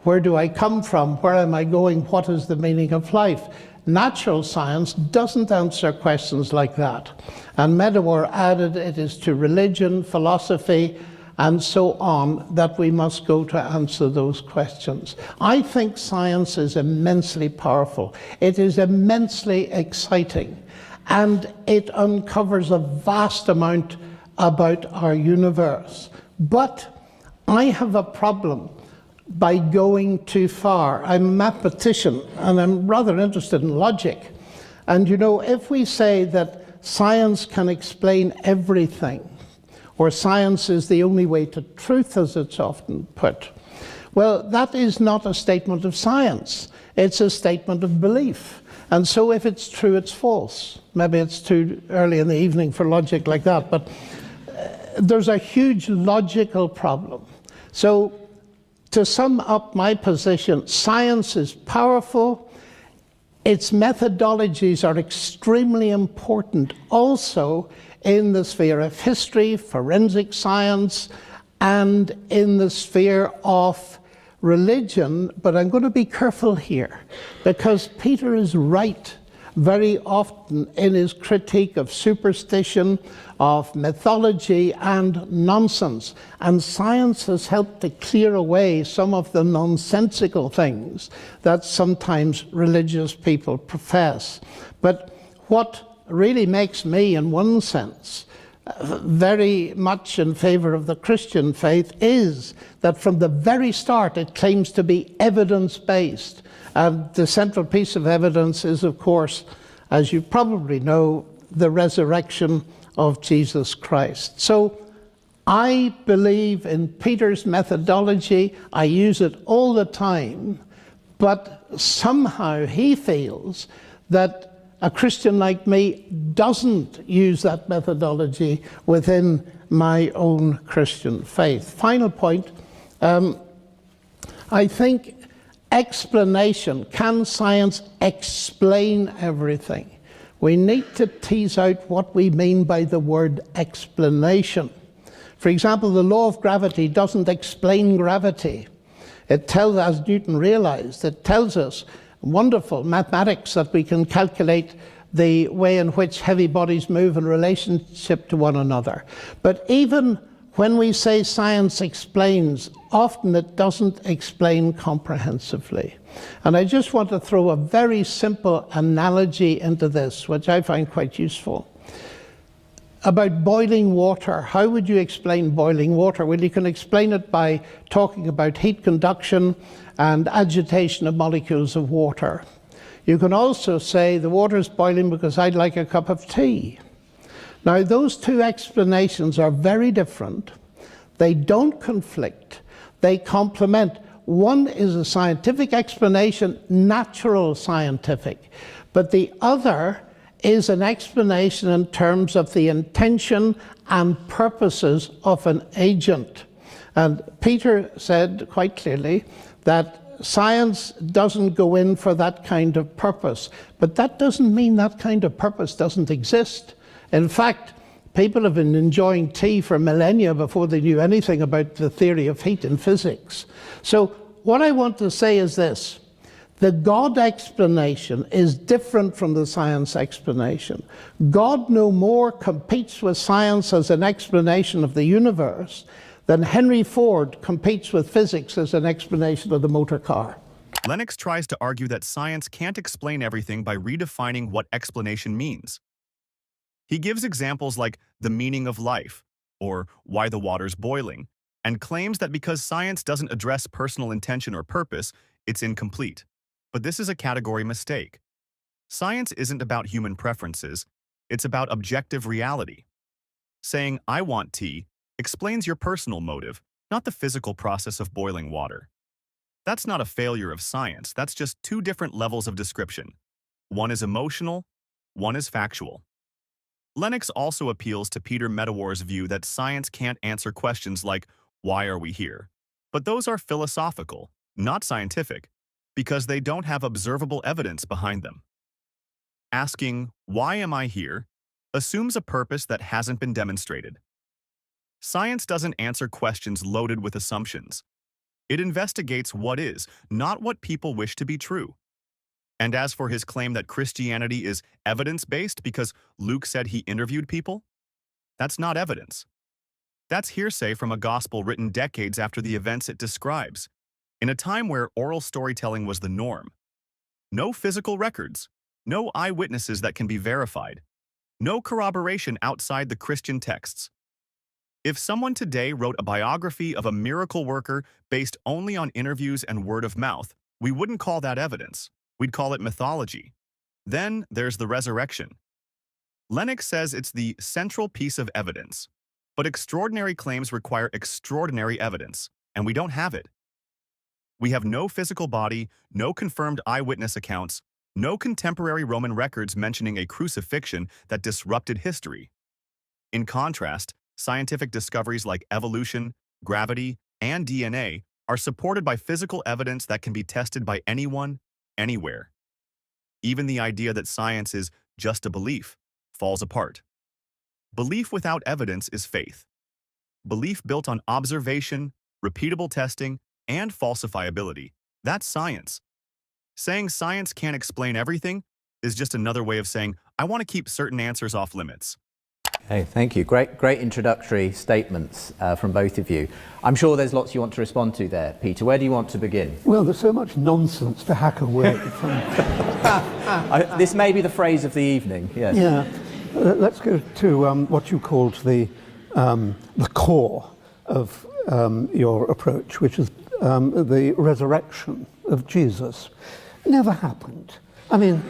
Where do I come from? Where am I going? What is the meaning of life? Natural science doesn't answer questions like that. And Medawar added it is to religion, philosophy, and so on that we must go to answer those questions. I think science is immensely powerful. It is immensely exciting. And it uncovers a vast amount about our universe. But I have a problem by going too far. I'm a mathematician, and I'm rather interested in logic. And you know, if we say that science can explain everything, or science is the only way to truth, as it's often put, well, that is not a statement of science. It's a statement of belief. And so if it's true, it's false. Maybe it's too early in the evening for logic like that, but there's a huge logical problem. So to sum up my position, science is powerful. Its methodologies are extremely important also in the sphere of history, forensic science, and in the sphere of religion. But I'm going to be careful here, because Peter is right very often in his critique of superstition, of mythology and nonsense. And science has helped to clear away some of the nonsensical things that sometimes religious people profess. But what really makes me, in one sense, very much in favor of the Christian faith is that from the very start it claims to be evidence-based. And the central piece of evidence is, of course, as you probably know, the resurrection of Jesus Christ. So I believe in Peter's methodology. I use it all the time. But somehow he feels that a Christian like me doesn't use that methodology within my own Christian faith. Final point, I think explanation, can science explain everything? We need to tease out what we mean by the word explanation. For example, the law of gravity doesn't explain gravity. It tells, as Newton realized, it tells us wonderful mathematics that we can calculate the way in which heavy bodies move in relationship to one another. But even when we say science explains, often it doesn't explain comprehensively. And I just want to throw a very simple analogy into this, which I find quite useful. About boiling water. How would you explain boiling water? Well, you can explain it by talking about heat conduction and agitation of molecules of water. You can also say the water is boiling because I'd like a cup of tea. Now, those two explanations are very different. They don't conflict. They complement. One is a scientific explanation, natural scientific, but the other is an explanation in terms of the intention and purposes of an agent. And Peter said quite clearly that science doesn't go in for that kind of purpose, but that doesn't mean that kind of purpose doesn't exist. In fact, people have been enjoying tea for millennia before they knew anything about the theory of heat in physics. So what I want to say is this. The God explanation is different from the science explanation. God no more competes with science as an explanation of the universe than Henry Ford competes with physics as an explanation of the motor car. Lennox tries to argue that science can't explain everything by redefining what explanation means. He gives examples like the meaning of life, or why the water's boiling, and claims that because science doesn't address personal intention or purpose, it's incomplete. But this is a category mistake. Science isn't about human preferences, it's about objective reality. Saying, I want tea, explains your personal motive, not the physical process of boiling water. That's not a failure of science, that's just two different levels of description. One is emotional, one is factual. Lennox also appeals to Peter Medawar's view that science can't answer questions like, why are we here? But those are philosophical, not scientific, because they don't have observable evidence behind them. Asking, why am I here, assumes a purpose that hasn't been demonstrated. Science doesn't answer questions loaded with assumptions. It investigates what is, not what people wish to be true. And as for his claim that Christianity is evidence-based because Luke said he interviewed people, that's not evidence. That's hearsay from a gospel written decades after the events it describes, in a time where oral storytelling was the norm. No physical records, no eyewitnesses that can be verified, no corroboration outside the Christian texts. If someone today wrote a biography of a miracle worker based only on interviews and word of mouth, we wouldn't call that evidence. We'd call it mythology. Then there's the resurrection. Lennox says it's the central piece of evidence, but extraordinary claims require extraordinary evidence, and we don't have it. We have no physical body, no confirmed eyewitness accounts, no contemporary Roman records mentioning a crucifixion that disrupted history. In contrast, scientific discoveries like evolution, gravity, and DNA are supported by physical evidence that can be tested by anyone, anywhere. Even the idea that science is just a belief falls apart. Belief without evidence is faith. Belief built on observation, repeatable testing, and falsifiability, that's science. Saying science can't explain everything is just another way of saying, I want to keep certain answers off limits. Hey, thank you. Great introductory statements from both of you. I'm sure there's lots you want to respond to there. Peter, where do you want to begin? Well, there's so much nonsense to hack away from. This may be the phrase of the evening, yes. Yeah. Let's go to what you called the core of your approach, which is the resurrection of Jesus. Never happened. I mean...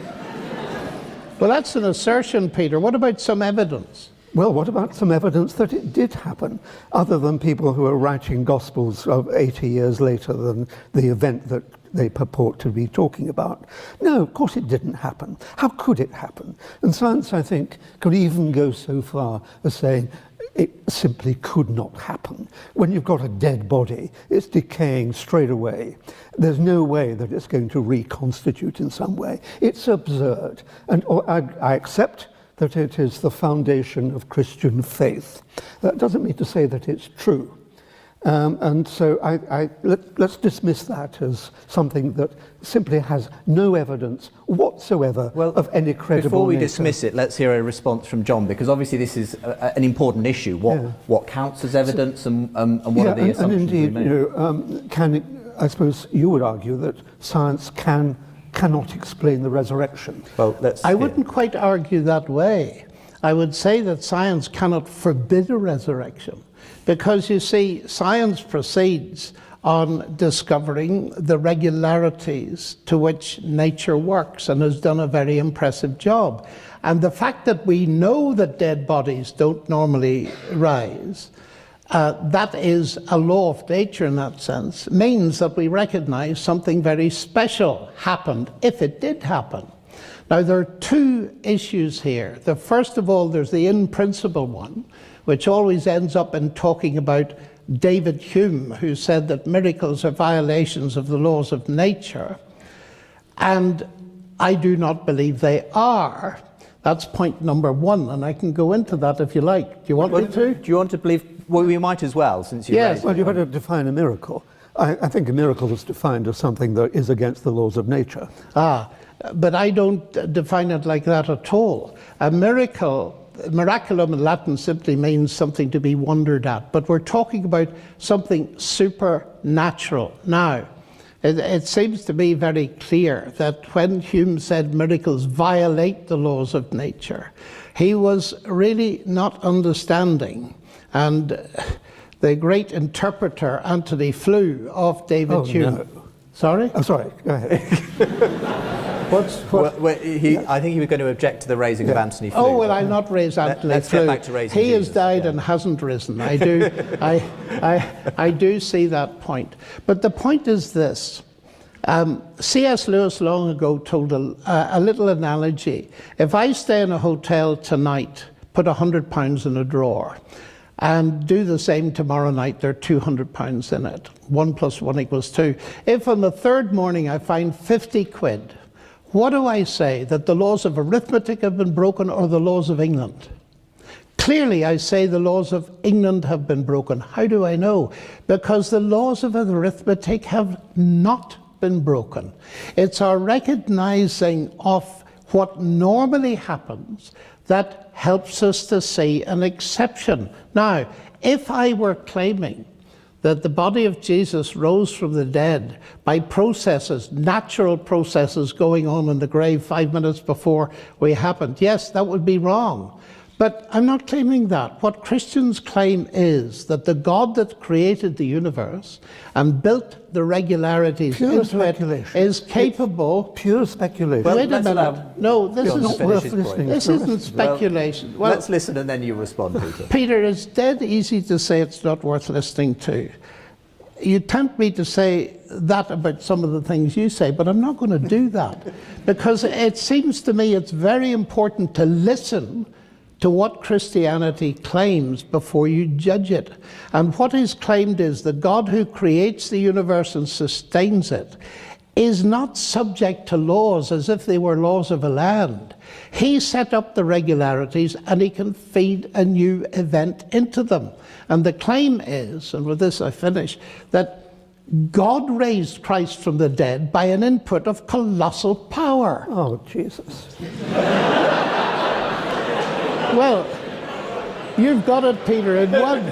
Well, that's an assertion, Peter. What about some evidence? Well, what about some evidence that it did happen, other than people who are writing Gospels of 80 years later than the event that they purport to be talking about? No, of course it didn't happen. How could it happen? And science, I think, could even go so far as saying it simply could not happen. When you've got a dead body, it's decaying straight away. There's no way that it's going to reconstitute in some way. It's absurd. And I accept that it is the foundation of Christian faith. That doesn't mean to say that it's true. And so let's dismiss that as something that simply has no evidence whatsoever of any credible Before we nature. dismiss it, let's hear a response from John, because obviously this is an important issue. What counts as evidence and what are the assumptions we make? I suppose you would argue that science cannot explain the resurrection. Well, I wouldn't quite argue that way. I would say that science cannot forbid a resurrection, because you see, science proceeds on discovering the regularities to which nature works, and has done a very impressive job. And the fact that we know that dead bodies don't normally rise, that is a law of nature in that sense, means that we recognize something very special happened, if it did happen. Now, there are two issues here. The first of all, there's the in-principle one, which always ends up in talking about David Hume, who said that miracles are violations of the laws of nature. And I do not believe they are. That's point number one, and I can go into that if you like. Do you want me to? Do you want to believe? Well, we might as well, since you raised it. Well, you better define a miracle. I think a miracle is defined as something that is against the laws of nature. But I don't define it like that at all. A miracle, miraculum in Latin simply means something to be wondered at, but we're talking about something supernatural. Now, it seems to me very clear that when Hume said miracles violate the laws of nature, he was really not understanding. And the great interpreter, Anthony Flew, of David Hume. No. Sorry? I'm sorry, go ahead. I think he was going to object to the raising of Anthony Flew. Oh, well, I'll not raise Anthony Flew. Let's get back to raising He Jesus. has died and hasn't risen. I do, I do see that point. But the point is this. C.S. Lewis long ago told a little analogy. If I stay in a hotel tonight, put £100 in a drawer, and do the same tomorrow night, there are £200 in it. 1 + 1 = 2. If on the third morning I find 50 quid, what do I say? That the laws of arithmetic have been broken, or the laws of England? Clearly, I say the laws of England have been broken. How do I know? Because the laws of arithmetic have not been broken. It's our recognizing of what normally happens that helps us to see an exception. Now, if I were claiming that the body of Jesus rose from the dead by processes, natural processes going on in the grave 5 minutes before we happened, yes, that would be wrong. But I'm not claiming that. What Christians claim is that the God that created the universe and built the regularities into it is capable... Pure speculation. Well, wait a minute. No, this is not worth listening to. This isn't speculation. Well, let's listen and then you respond, Peter. Peter, it's dead easy to say it's not worth listening to. You tempt me to say that about some of the things you say, but I'm not going to do that. Because it seems to me it's very important to listen to what Christianity claims before you judge it. And what is claimed is the God who creates the universe and sustains it is not subject to laws as if they were laws of a land. He set up the regularities and he can feed a new event into them. And the claim is, and with this I finish, that God raised Christ from the dead by an input of colossal power. Oh, Jesus. Well, you've got it, Peter, in one.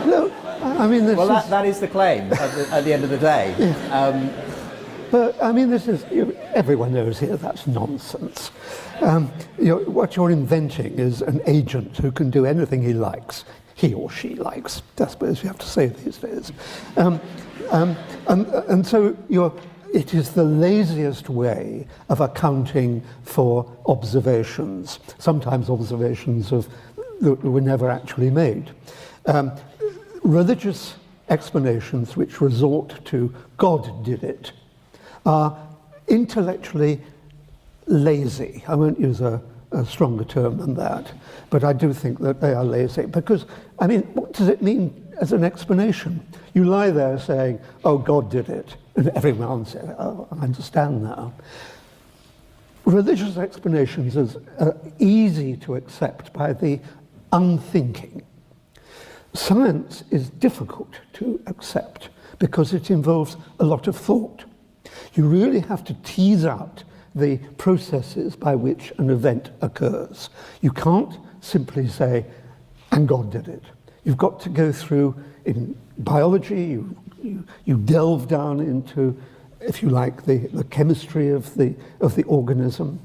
No, I mean, this is... that is the claim at the end of the day. But, I mean, this is... everyone knows here that's nonsense. What you're inventing is an agent who can do anything he likes. He or she likes, I suppose you have to say these days. And so you're it is the laziest way of accounting for observations, sometimes observations that were never actually made. Religious explanations which resort to God did it are intellectually lazy. I won't use a stronger term than that, but I do think that they are lazy because, I mean, what does it mean as an explanation? You lie there saying, oh, God did it, and everyone says, oh, I understand now. Religious explanations are easy to accept by the unthinking. Science is difficult to accept because it involves a lot of thought. You really have to tease out the processes by which an event occurs. You can't simply say, and God did it. You've got to go through, in biology, you delve down into, if you like, the chemistry of the organism.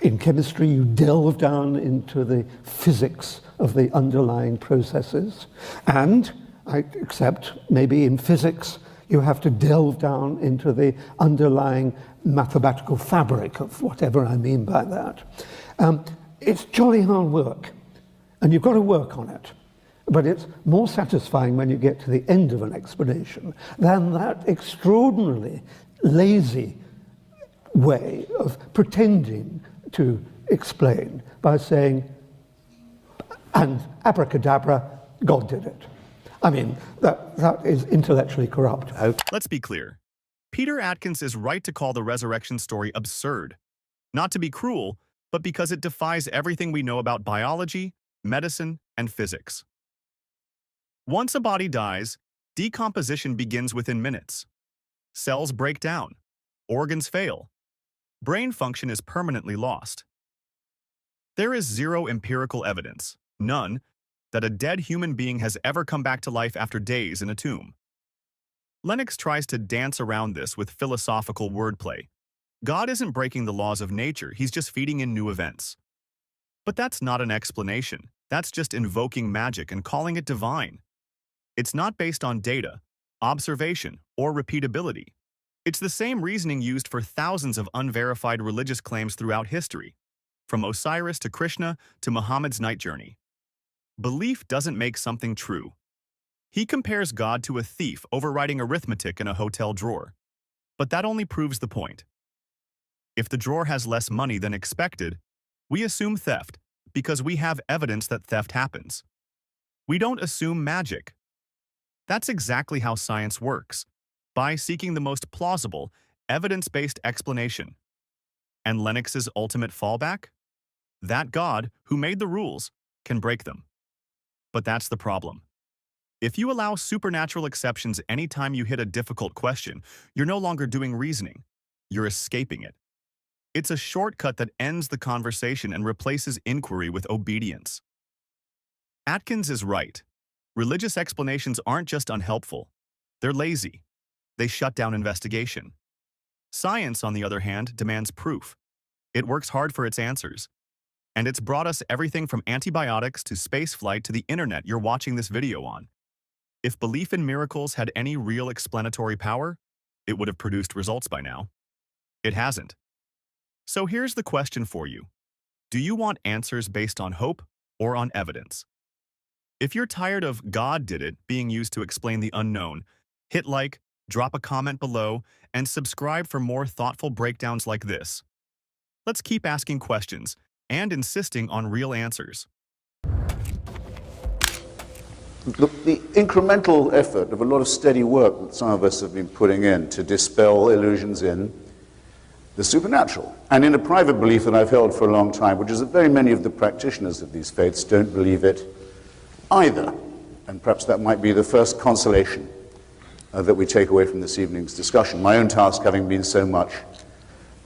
In chemistry, you delve down into the physics of the underlying processes. And I accept maybe in physics, you have to delve down into the underlying mathematical fabric of whatever I mean by that. It's jolly hard work, and you've got to work on it. But it's more satisfying when you get to the end of an explanation than that extraordinarily lazy way of pretending to explain by saying, and abracadabra, God did it. I mean, that is intellectually corrupt. Let's be clear. Peter Atkins is right to call the resurrection story absurd. Not to be cruel, but because it defies everything we know about biology, medicine, and physics. Once a body dies, decomposition begins within minutes. Cells break down, organs fail, brain function is permanently lost. There is zero empirical evidence, none, that a dead human being has ever come back to life after days in a tomb. Lennox tries to dance around this with philosophical wordplay. God isn't breaking the laws of nature, he's just feeding in new events. But that's not an explanation, that's just invoking magic and calling it divine. It's not based on data, observation, or repeatability. It's the same reasoning used for thousands of unverified religious claims throughout history, from Osiris to Krishna to Muhammad's night journey. Belief doesn't make something true. He compares God to a thief overwriting arithmetic in a hotel drawer. But that only proves the point. If the drawer has less money than expected, we assume theft because we have evidence that theft happens. We don't assume magic. That's exactly how science works, by seeking the most plausible, evidence-based explanation. And Lennox's ultimate fallback? That God, who made the rules, can break them. But that's the problem. If you allow supernatural exceptions anytime you hit a difficult question, you're no longer doing reasoning. You're escaping it. It's a shortcut that ends the conversation and replaces inquiry with obedience. Atkins is right. Religious explanations aren't just unhelpful. They're lazy. They shut down investigation. Science, on the other hand, demands proof. It works hard for its answers. And it's brought us everything from antibiotics to spaceflight to the internet you're watching this video on. If belief in miracles had any real explanatory power, it would have produced results by now. It hasn't. So here's the question for you. Do you want answers based on hope or on evidence? If you're tired of God did it being used to explain the unknown, hit like, drop a comment below, and subscribe for more thoughtful breakdowns like this. Let's keep asking questions and insisting on real answers. The incremental effort of a lot of steady work that some of us have been putting in to dispel illusions in the supernatural, and in a private belief that I've held for a long time, which is that very many of the practitioners of these faiths don't believe it either. And perhaps that might be the first consolation that we take away from this evening's discussion. My own task having been so much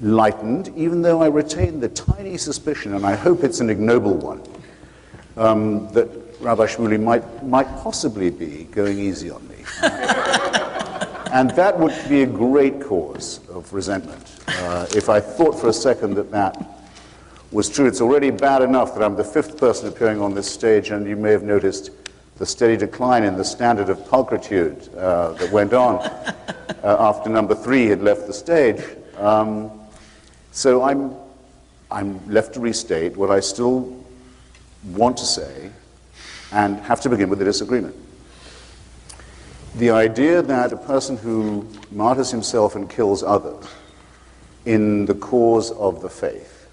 lightened, even though I retain the tiny suspicion, and I hope it's an ignoble one, that Rabbi Shmuley might possibly be going easy on me. And that would be a great cause of resentment. If I thought for a second that that was true. It's already bad enough that I'm the fifth person appearing on this stage, and you may have noticed the steady decline in the standard of pulchritude that went on after number 3 had left the stage. So I'm left to restate what I still want to say and have to begin with a disagreement. The idea that a person who martyrs himself and kills others in the cause of the faith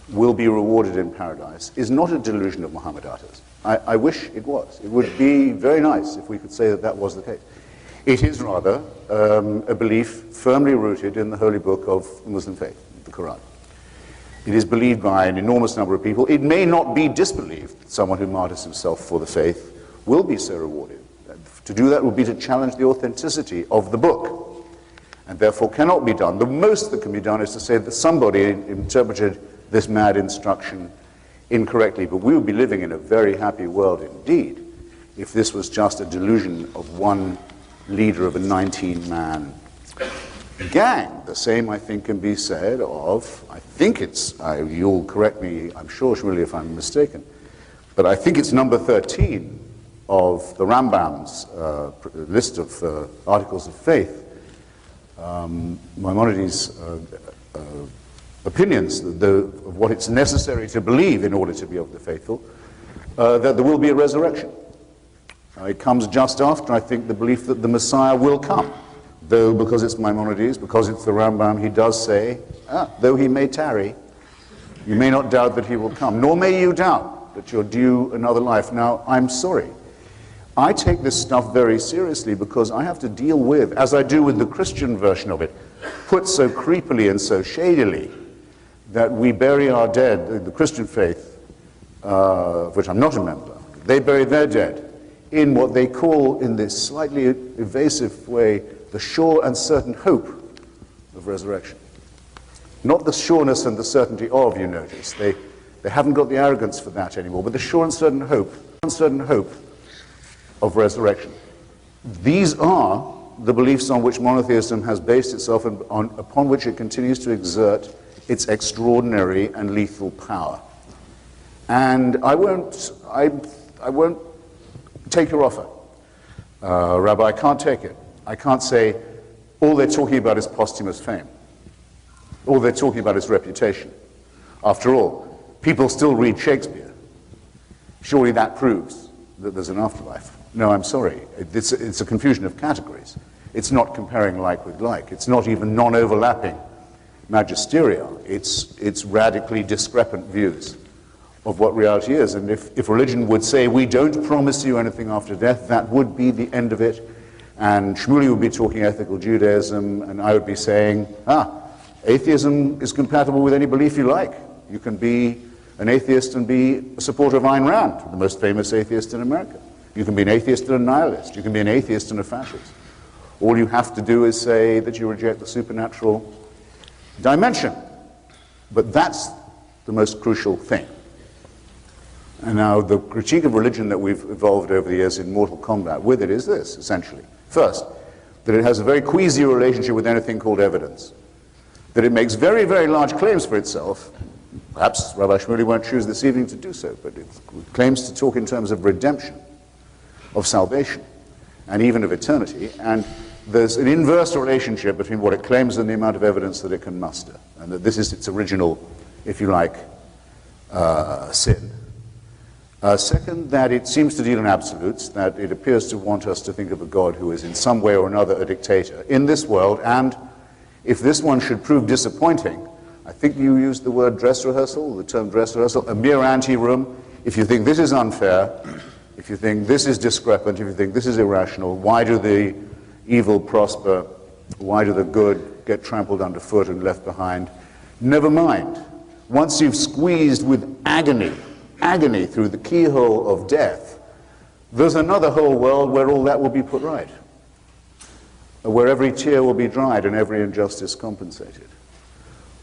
will be rewarded in paradise is not a delusion of Muhammad Atta's. I wish it was. It would be very nice if we could say that that was the case. It is rather a belief firmly rooted in the holy book of the Muslim faith, the Quran. It is believed by an enormous number of people. It may not be disbelieved that someone who martyrs himself for the faith will be so rewarded. To do that would be to challenge the authenticity of the book, and therefore cannot be done. The most that can be done is to say that somebody interpreted this mad instruction incorrectly, but we would be living in a very happy world indeed if this was just a delusion of one leader of a 19-man gang. The same, I think, can be said of, you'll correct me, I'm sure, Shmuley, if I'm mistaken, but I think it's number 13 of the Rambam's list of articles of faith, Maimonides' opinions of what it's necessary to believe in order to be of the faithful, that there will be a resurrection. It comes just after, I think, the belief that the Messiah will come. Though, because it's Maimonides, because it's the Rambam, he does say, though he may tarry, you may not doubt that he will come, nor may you doubt that you're due another life. Now, I'm sorry. I take this stuff very seriously because I have to deal with, as I do with the Christian version of it, put so creepily and so shadily, that we bury our dead, the Christian faith, of which I'm not a member, they bury their dead in what they call, in this slightly evasive way, the sure and certain hope of resurrection. Not the sureness and the certainty of, you notice. They haven't got the arrogance for that anymore, but the sure and certain hope of resurrection. These are the beliefs on which monotheism has based itself and upon which it continues to exert its extraordinary and lethal power. And I won't take your offer. Rabbi, I can't take it. I can't say all they're talking about is posthumous fame. All they're talking about is reputation. After all, people still read Shakespeare. Surely that proves that there's an afterlife. No, I'm sorry. It's a confusion of categories. It's not comparing like with like. It's not even non-overlapping magisteria. It's radically discrepant views of what reality is. And if religion would say, we don't promise you anything after death, that would be the end of it. And Shmuley would be talking ethical Judaism, and I would be saying, atheism is compatible with any belief you like. You can be an atheist and be a supporter of Ayn Rand, the most famous atheist in America. You can be an atheist and a nihilist. You can be an atheist and a fascist. All you have to do is say that you reject the supernatural dimension. But that's the most crucial thing. And now the critique of religion that we've evolved over the years in mortal combat with it is this, essentially. First, that it has a very queasy relationship with anything called evidence. That it makes very, very large claims for itself. Perhaps Rabbi Shmuley won't choose this evening to do so, but it claims to talk in terms of redemption, of salvation, and even of eternity. And there's an inverse relationship between what it claims and the amount of evidence that it can muster. And that this is its original, if you like, sin. Second, that it seems to deal in absolutes, that it appears to want us to think of a God who is in some way or another a dictator in this world, and if this one should prove disappointing, I think you used the word dress rehearsal, the term dress rehearsal, a mere ante-room. If you think this is unfair, if you think this is discrepant, if you think this is irrational, why do the evil prosper? Why do the good get trampled underfoot and left behind? Never mind. Once you've squeezed with agony through the keyhole of death, there's another whole world where all that will be put right, where every tear will be dried and every injustice compensated,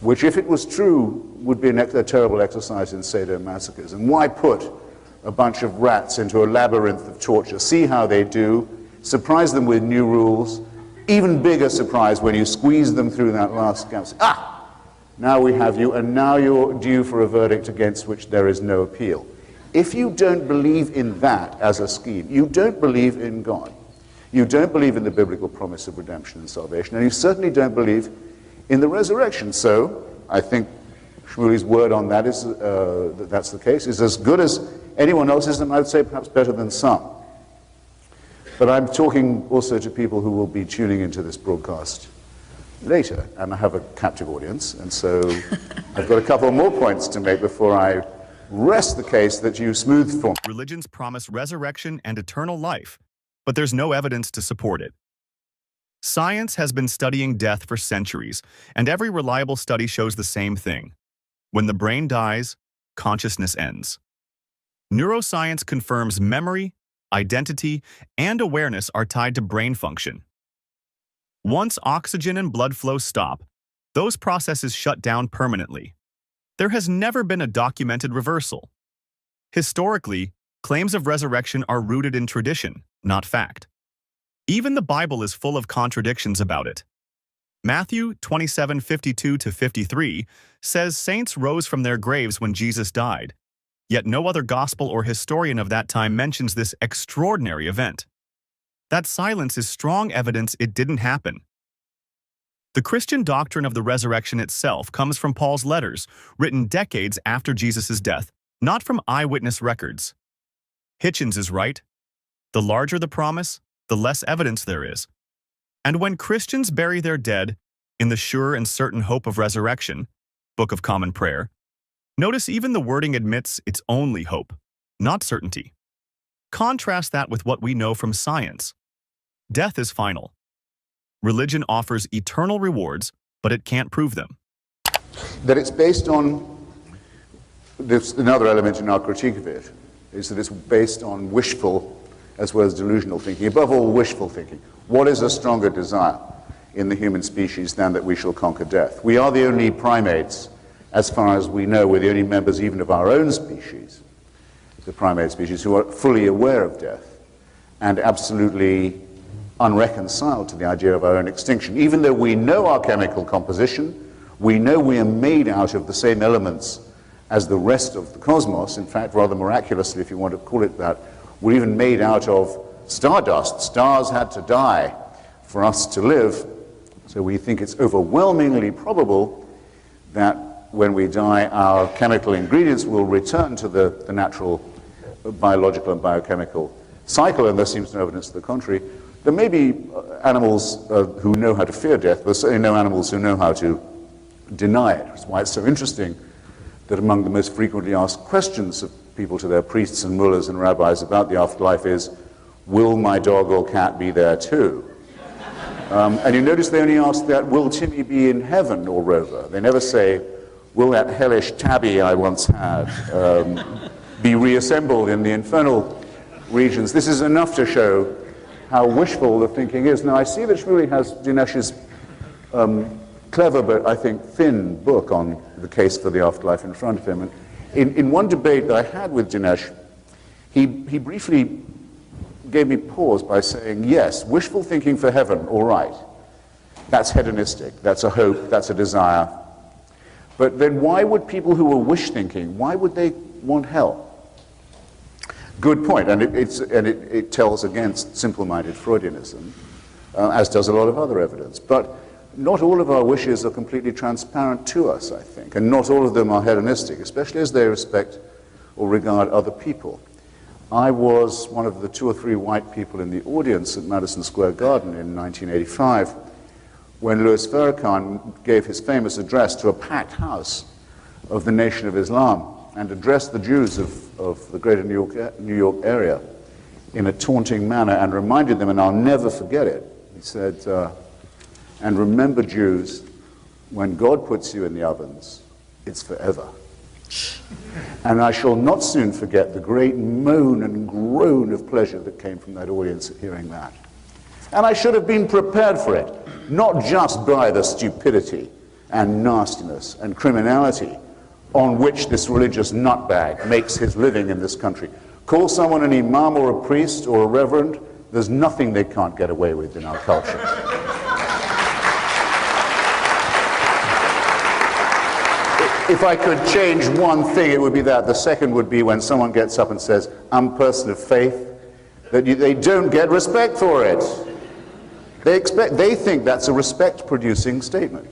which, if it was true, would be a terrible exercise in sadomasochism. And why put a bunch of rats into a labyrinth of torture? See how they do, surprise them with new rules, even bigger surprise when you squeeze them through that last gap. Now we have you, and now you're due for a verdict against which there is no appeal. If you don't believe in that as a scheme, you don't believe in God. You don't believe in the biblical promise of redemption and salvation, and you certainly don't believe in the resurrection. So I think Shmuley's word on that is that that's the case, is as good as anyone else's, and I'd say perhaps better than some. But I'm talking also to people who will be tuning into this broadcast later, and I have a captive audience, and so I've got a couple more points to make before I rest the case that you smoothed for me. Religions promise resurrection and eternal life, but there's no evidence to support it. Science has been studying death for centuries, and every reliable study shows the same thing. When the brain dies, consciousness ends. Neuroscience confirms memory, identity, and awareness are tied to brain function. Once oxygen and blood flow stop, those processes shut down permanently. There has never been a documented reversal. Historically, claims of resurrection are rooted in tradition, not fact. Even the Bible is full of contradictions about it. Matthew 27:52-53 says saints rose from their graves when Jesus died, yet no other gospel or historian of that time mentions this extraordinary event. That silence is strong evidence it didn't happen. The Christian doctrine of the resurrection itself comes from Paul's letters, written decades after Jesus' death, not from eyewitness records. Hitchens is right. The larger the promise, the less evidence there is. And when Christians bury their dead in the sure and certain hope of resurrection, Book of Common Prayer, notice even the wording admits it's only hope, not certainty. Contrast that with what we know from science. Death is final. Religion offers eternal rewards, but it can't prove them. That it's based on, there's another element in our critique of it, is that it's based on wishful as well as delusional thinking. Above all, wishful thinking. What is a stronger desire in the human species than that we shall conquer death? We are the only primates, as far as we know, we're the only members even of our own species, the primate species, who are fully aware of death and absolutely unreconciled to the idea of our own extinction. Even though we know our chemical composition, we know we are made out of the same elements as the rest of the cosmos. In fact, rather miraculously, if you want to call it that, we're even made out of stardust. Stars had to die for us to live. So we think it's overwhelmingly probable that when we die, our chemical ingredients will return to the natural biological and biochemical cycle, and there seems no evidence to the contrary. There may be animals who know how to fear death, but there's certainly no animals who know how to deny it. That's why it's so interesting that among the most frequently asked questions of people to their priests and mullahs and rabbis about the afterlife is, will my dog or cat be there too? And you notice they only ask that, will Timmy be in heaven or Rover? They never say, will that hellish tabby I once had be reassembled in the infernal regions? This is enough to show how wishful the thinking is. Now, I see that Shmuley has Dinesh's clever but, I think, thin book on the case for the afterlife in front of him. And in one debate that I had with Dinesh, he briefly gave me pause by saying, yes, wishful thinking for heaven, all right. That's hedonistic, that's a hope, that's a desire. But then why would people who are wish thinking, why would they want hell? Good point, and it tells against simple-minded Freudianism, as does a lot of other evidence. But not all of our wishes are completely transparent to us, I think, and not all of them are hedonistic, especially as they respect or regard other people. I was one of the 2 or 3 white people in the audience at Madison Square Garden in 1985 when Louis Farrakhan gave his famous address to a packed house of the Nation of Islam and addressed the Jews of the greater New York area in a taunting manner and reminded them, and I'll never forget it, he said, and remember, Jews, when God puts you in the ovens, it's forever. And I shall not soon forget the great moan and groan of pleasure that came from that audience at hearing that. And I should have been prepared for it, not just by the stupidity and nastiness and criminality on which this religious nutbag makes his living in this country. Call someone an imam or a priest or a reverend, there's nothing they can't get away with in our culture. If I could change one thing, it would be that. The second would be when someone gets up and says, I'm a person of faith, that they don't get respect for it. They think that's a respect-producing statement.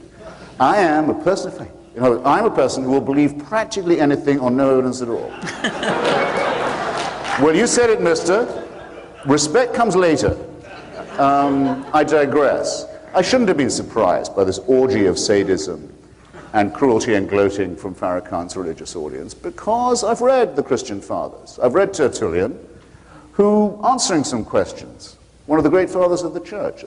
I am a person of faith. You know, I'm a person who will believe practically anything on no evidence at all. Well, you said it, mister. Respect comes later. I digress. I shouldn't have been surprised by this orgy of sadism and cruelty and gloating from Farrakhan's religious audience, because I've read the Christian fathers. I've read Tertullian, who, answering some questions, one of the great fathers of the church,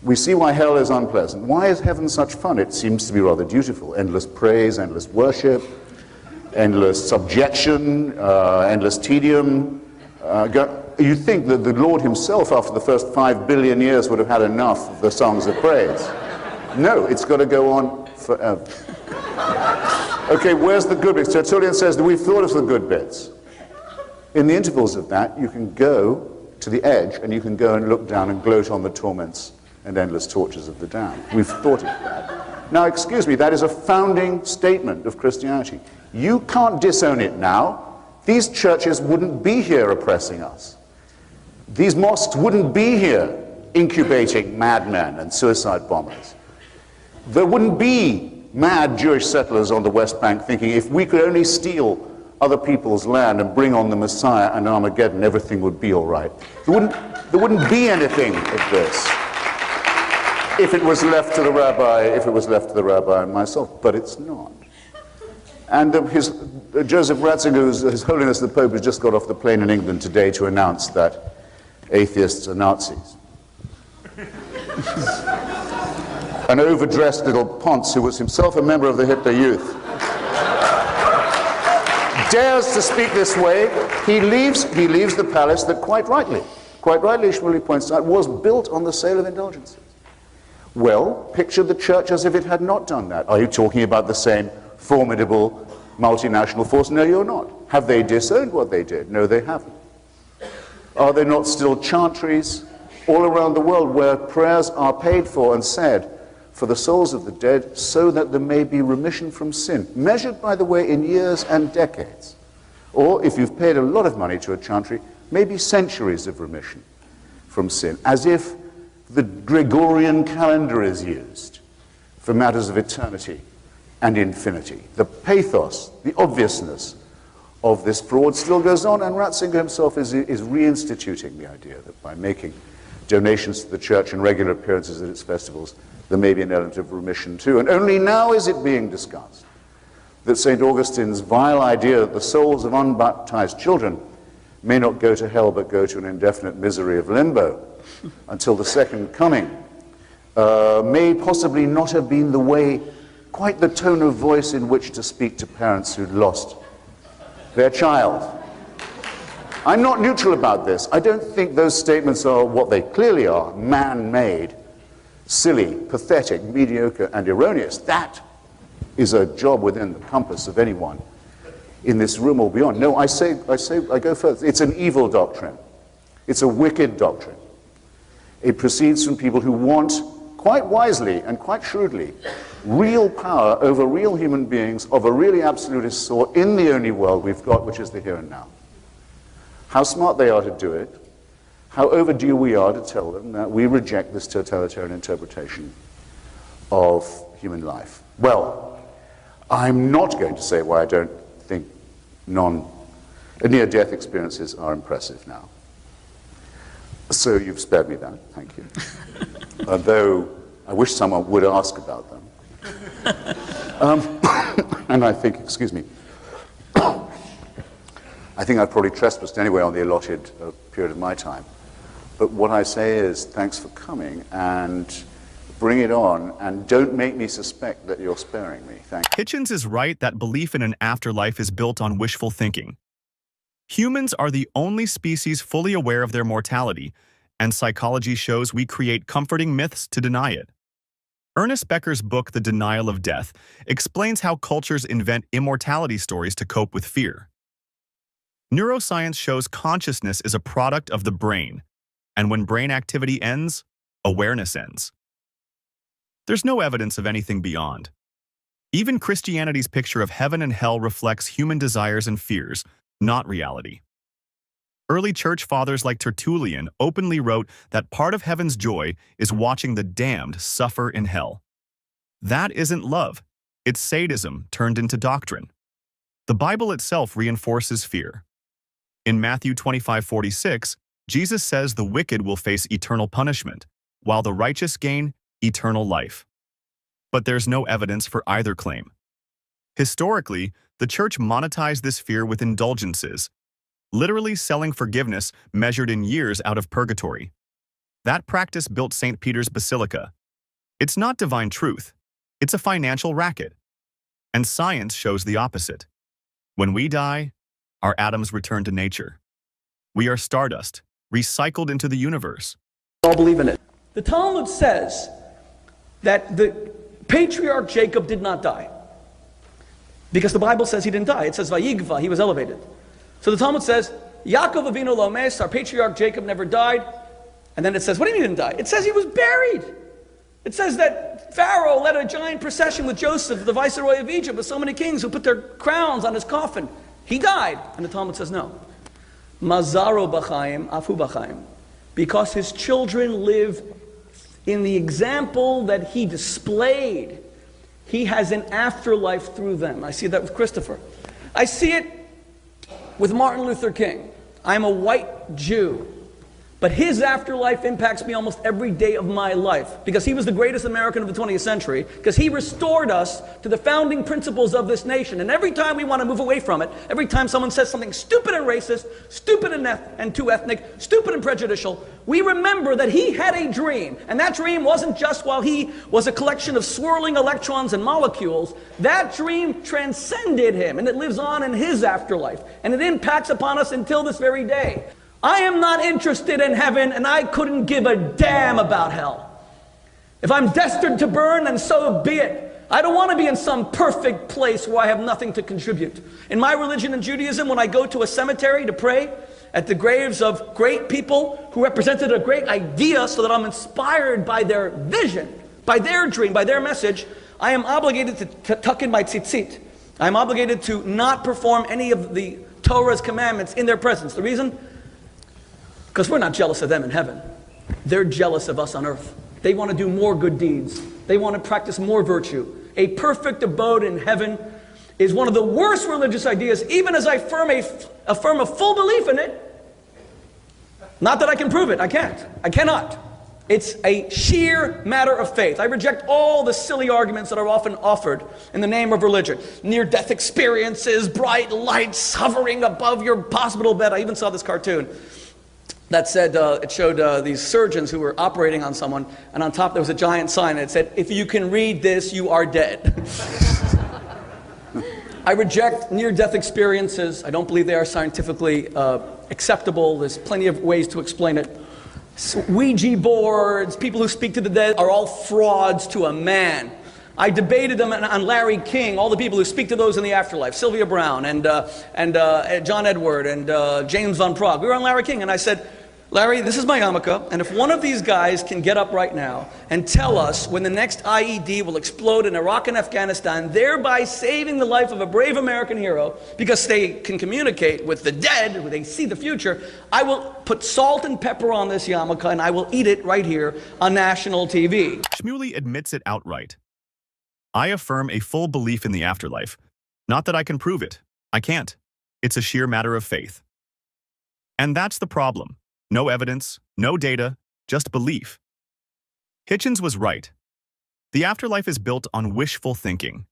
we see why hell is unpleasant. Why is heaven such fun? It seems to be rather dutiful. Endless praise, endless worship, endless subjection, endless tedium. You think that the Lord himself, after the first 5 billion years, would have had enough of the songs of praise. No, it's got to go on forever. Okay, where's the good bits? Tertullian says that we've thought of the good bits. In the intervals of that, you can go to the edge and you can go and look down and gloat on the torments and endless tortures of the damned. We've thought of that. Now, excuse me, that is a founding statement of Christianity. You can't disown it now. These churches wouldn't be here oppressing us. These mosques wouldn't be here incubating madmen and suicide bombers. There wouldn't be mad Jewish settlers on the West Bank thinking if we could only steal other people's land and bring on the Messiah and Armageddon, everything would be all right. There wouldn't be anything of this if it was left to the rabbi, and myself, but it's not. And Joseph Ratzinger, His Holiness the Pope, has just got off the plane in England today to announce that atheists are Nazis. An overdressed little ponce who was himself a member of the Hitler Youth dares to speak this way. He leaves the palace that quite rightly, Shmuley points out, was built on the sale of indulgences. Well, picture the church as if it had not done that. Are you talking about the same formidable multinational force? No, you're not. Have they disowned what they did? No, they haven't. Are there not still chantries all around the world where prayers are paid for and said for the souls of the dead so that there may be remission from sin, measured, by the way, in years and decades? Or, if you've paid a lot of money to a chantry, maybe centuries of remission from sin, as if the Gregorian calendar is used for matters of eternity and infinity. The pathos, the obviousness of this fraud still goes on, and Ratzinger himself is reinstituting the idea that by making donations to the church and regular appearances at its festivals, there may be an element of remission too. And only now is it being discussed that St. Augustine's vile idea that the souls of unbaptized children may not go to hell but go to an indefinite misery of limbo until the second coming may possibly not have been the way, quite the tone of voice in which to speak to parents who'd lost their child. I'm not neutral about this. I don't think those statements are what they clearly are, man-made, silly, pathetic, mediocre, and erroneous. That is a job within the compass of anyone in this room or beyond. No, I go further. It's an evil doctrine. It's a wicked doctrine. It proceeds from people who want, quite wisely and quite shrewdly, real power over real human beings of a really absolutist sort in the only world we've got, which is the here and now. How smart they are to do it, how overdue we are to tell them that we reject this totalitarian interpretation of human life. Well, I'm not going to say why I don't think near-death experiences are impressive now. So you've spared me that, thank you. Though I wish someone would ask about them. And I think, excuse me, I think I've probably trespassed anyway on the allotted period of my time. But what I say is thanks for coming, and bring it on, and don't make me suspect that you're sparing me. Thank you. Hitchens is right that belief in an afterlife is built on wishful thinking. Humans are the only species fully aware of their mortality, and psychology shows we create comforting myths to deny it. Ernest Becker's book, The Denial of Death, explains how cultures invent immortality stories to cope with fear. Neuroscience shows consciousness is a product of the brain, and when brain activity ends, awareness ends. There's no evidence of anything beyond. Even Christianity's picture of heaven and hell reflects human desires and fears, not reality. Early church fathers like Tertullian openly wrote that part of heaven's joy is watching the damned suffer in hell. That isn't love, it's sadism turned into doctrine. The Bible itself reinforces fear. In Matthew 25:46, Jesus says the wicked will face eternal punishment, while the righteous gain eternal life. But there's no evidence for either claim. Historically, the church monetized this fear with indulgences, literally selling forgiveness measured in years out of purgatory. That practice built St. Peter's Basilica. It's not divine truth, it's a financial racket. And science shows the opposite. When we die, our atoms return to nature. We are stardust, recycled into the universe. All believe in it. The Talmud says that the patriarch Jacob did not die, because the Bible says he didn't die. It says Vayigva, he was elevated. So the Talmud says, Yaakov Avinu lo mes, our patriarch Jacob never died. And then it says, what do you mean he didn't die? It says he was buried. It says that Pharaoh led a giant procession with Joseph, the viceroy of Egypt, with so many kings who put their crowns on his coffin. He died. And the Talmud says no. Mazaro b'chaim, afu b'chaim. Because his children live in the example that he displayed. He has an afterlife through them. I see that with Christopher. I see it with Martin Luther King. I'm a white Jew. But his afterlife impacts me almost every day of my life, because he was the greatest American of the 20th century, because he restored us to the founding principles of this nation. And every time we want to move away from it, every time someone says something stupid and racist, stupid and too ethnic, stupid and prejudicial, we remember that he had a dream. And that dream wasn't just while he was a collection of swirling electrons and molecules. That dream transcended him, and it lives on in his afterlife. And it impacts upon us until this very day. I am not interested in heaven, and I couldn't give a damn about hell. If I'm destined to burn, then so be it. I don't want to be in some perfect place where I have nothing to contribute. In my religion and Judaism, when I go to a cemetery to pray at the graves of great people who represented a great idea so that I'm inspired by their vision, by their dream, by their message, I am obligated to tuck in my tzitzit. I'm obligated to not perform any of the Torah's commandments in their presence. The reason? Because we're not jealous of them in heaven. They're jealous of us on earth. They want to do more good deeds. They want to practice more virtue. A perfect abode in heaven is one of the worst religious ideas, even as I affirm a full belief in it. Not that I can prove it. I can't. I cannot. It's a sheer matter of faith. I reject all the silly arguments that are often offered in the name of religion. Near-death experiences, bright lights hovering above your hospital bed. I even saw this cartoon that said, it showed these surgeons who were operating on someone, and on top there was a giant sign that said, if you can read this, you are dead. I reject near-death experiences. I don't believe they are scientifically acceptable. There's plenty of ways to explain it. Ouija boards, people who speak to the dead are all frauds to a man. I debated them on Larry King, all the people who speak to those in the afterlife, Sylvia Brown and John Edward and James Van Prague. We were on Larry King, and I said, Larry, this is my yarmulke, and if one of these guys can get up right now and tell us when the next IED will explode in Iraq and Afghanistan, thereby saving the life of a brave American hero, because they can communicate with the dead, they see the future, I will put salt and pepper on this yarmulke, and I will eat it right here on national TV. Shmuley admits it outright. I affirm a full belief in the afterlife. Not that I can prove it. I can't. It's a sheer matter of faith. And that's the problem. No evidence, no data, just belief. Hitchens was right. The afterlife is built on wishful thinking.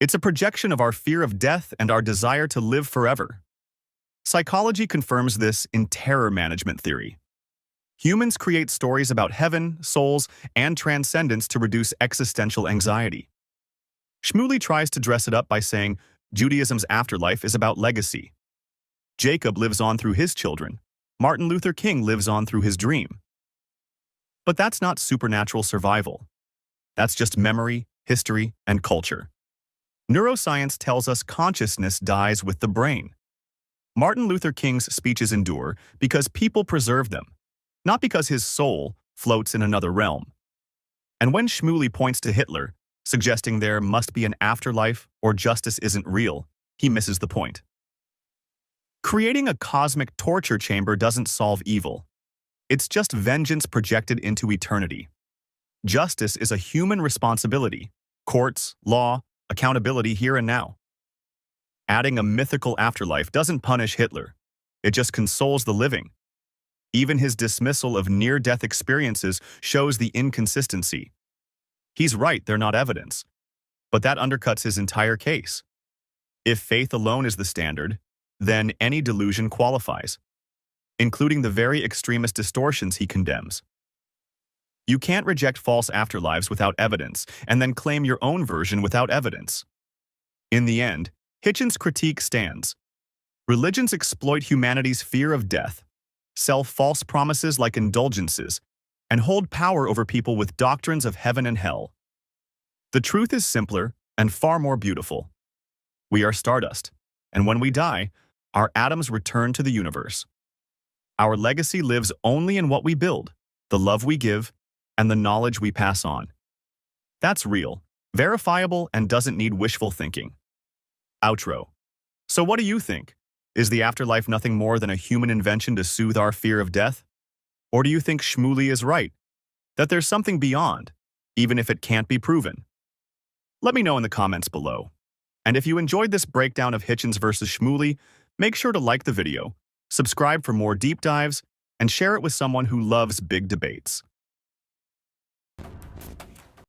It's a projection of our fear of death and our desire to live forever. Psychology confirms this in terror management theory. Humans create stories about heaven, souls, and transcendence to reduce existential anxiety. Shmuley tries to dress it up by saying Judaism's afterlife is about legacy. Jacob lives on through his children. Martin Luther King lives on through his dream. But that's not supernatural survival. That's just memory, history, and culture. Neuroscience tells us consciousness dies with the brain. Martin Luther King's speeches endure because people preserve them, not because his soul floats in another realm. And when Shmuley points to Hitler, suggesting there must be an afterlife or justice isn't real, he misses the point. Creating a cosmic torture chamber doesn't solve evil. It's just vengeance projected into eternity. Justice is a human responsibility. Courts, law, accountability here and now. Adding a mythical afterlife doesn't punish Hitler. It just consoles the living. Even his dismissal of near-death experiences shows the inconsistency. He's right, they're not evidence. But that undercuts his entire case. If faith alone is the standard, then any delusion qualifies, including the very extremist distortions he condemns. You can't reject false afterlives without evidence and then claim your own version without evidence. In the end, Hitchens' critique stands. Religions exploit humanity's fear of death, sell false promises like indulgences, and hold power over people with doctrines of heaven and hell. The truth is simpler and far more beautiful. We are stardust, and when we die, our atoms return to the universe. Our legacy lives only in what we build, the love we give, and the knowledge we pass on. That's real, verifiable, and doesn't need wishful thinking. Outro. So what do you think? Is the afterlife nothing more than a human invention to soothe our fear of death? Or do you think Shmuley is right, that there's something beyond, even if it can't be proven? Let me know in the comments below. And if you enjoyed this breakdown of Hitchens versus Shmuley, make sure to like the video, subscribe for more deep dives, and share it with someone who loves big debates.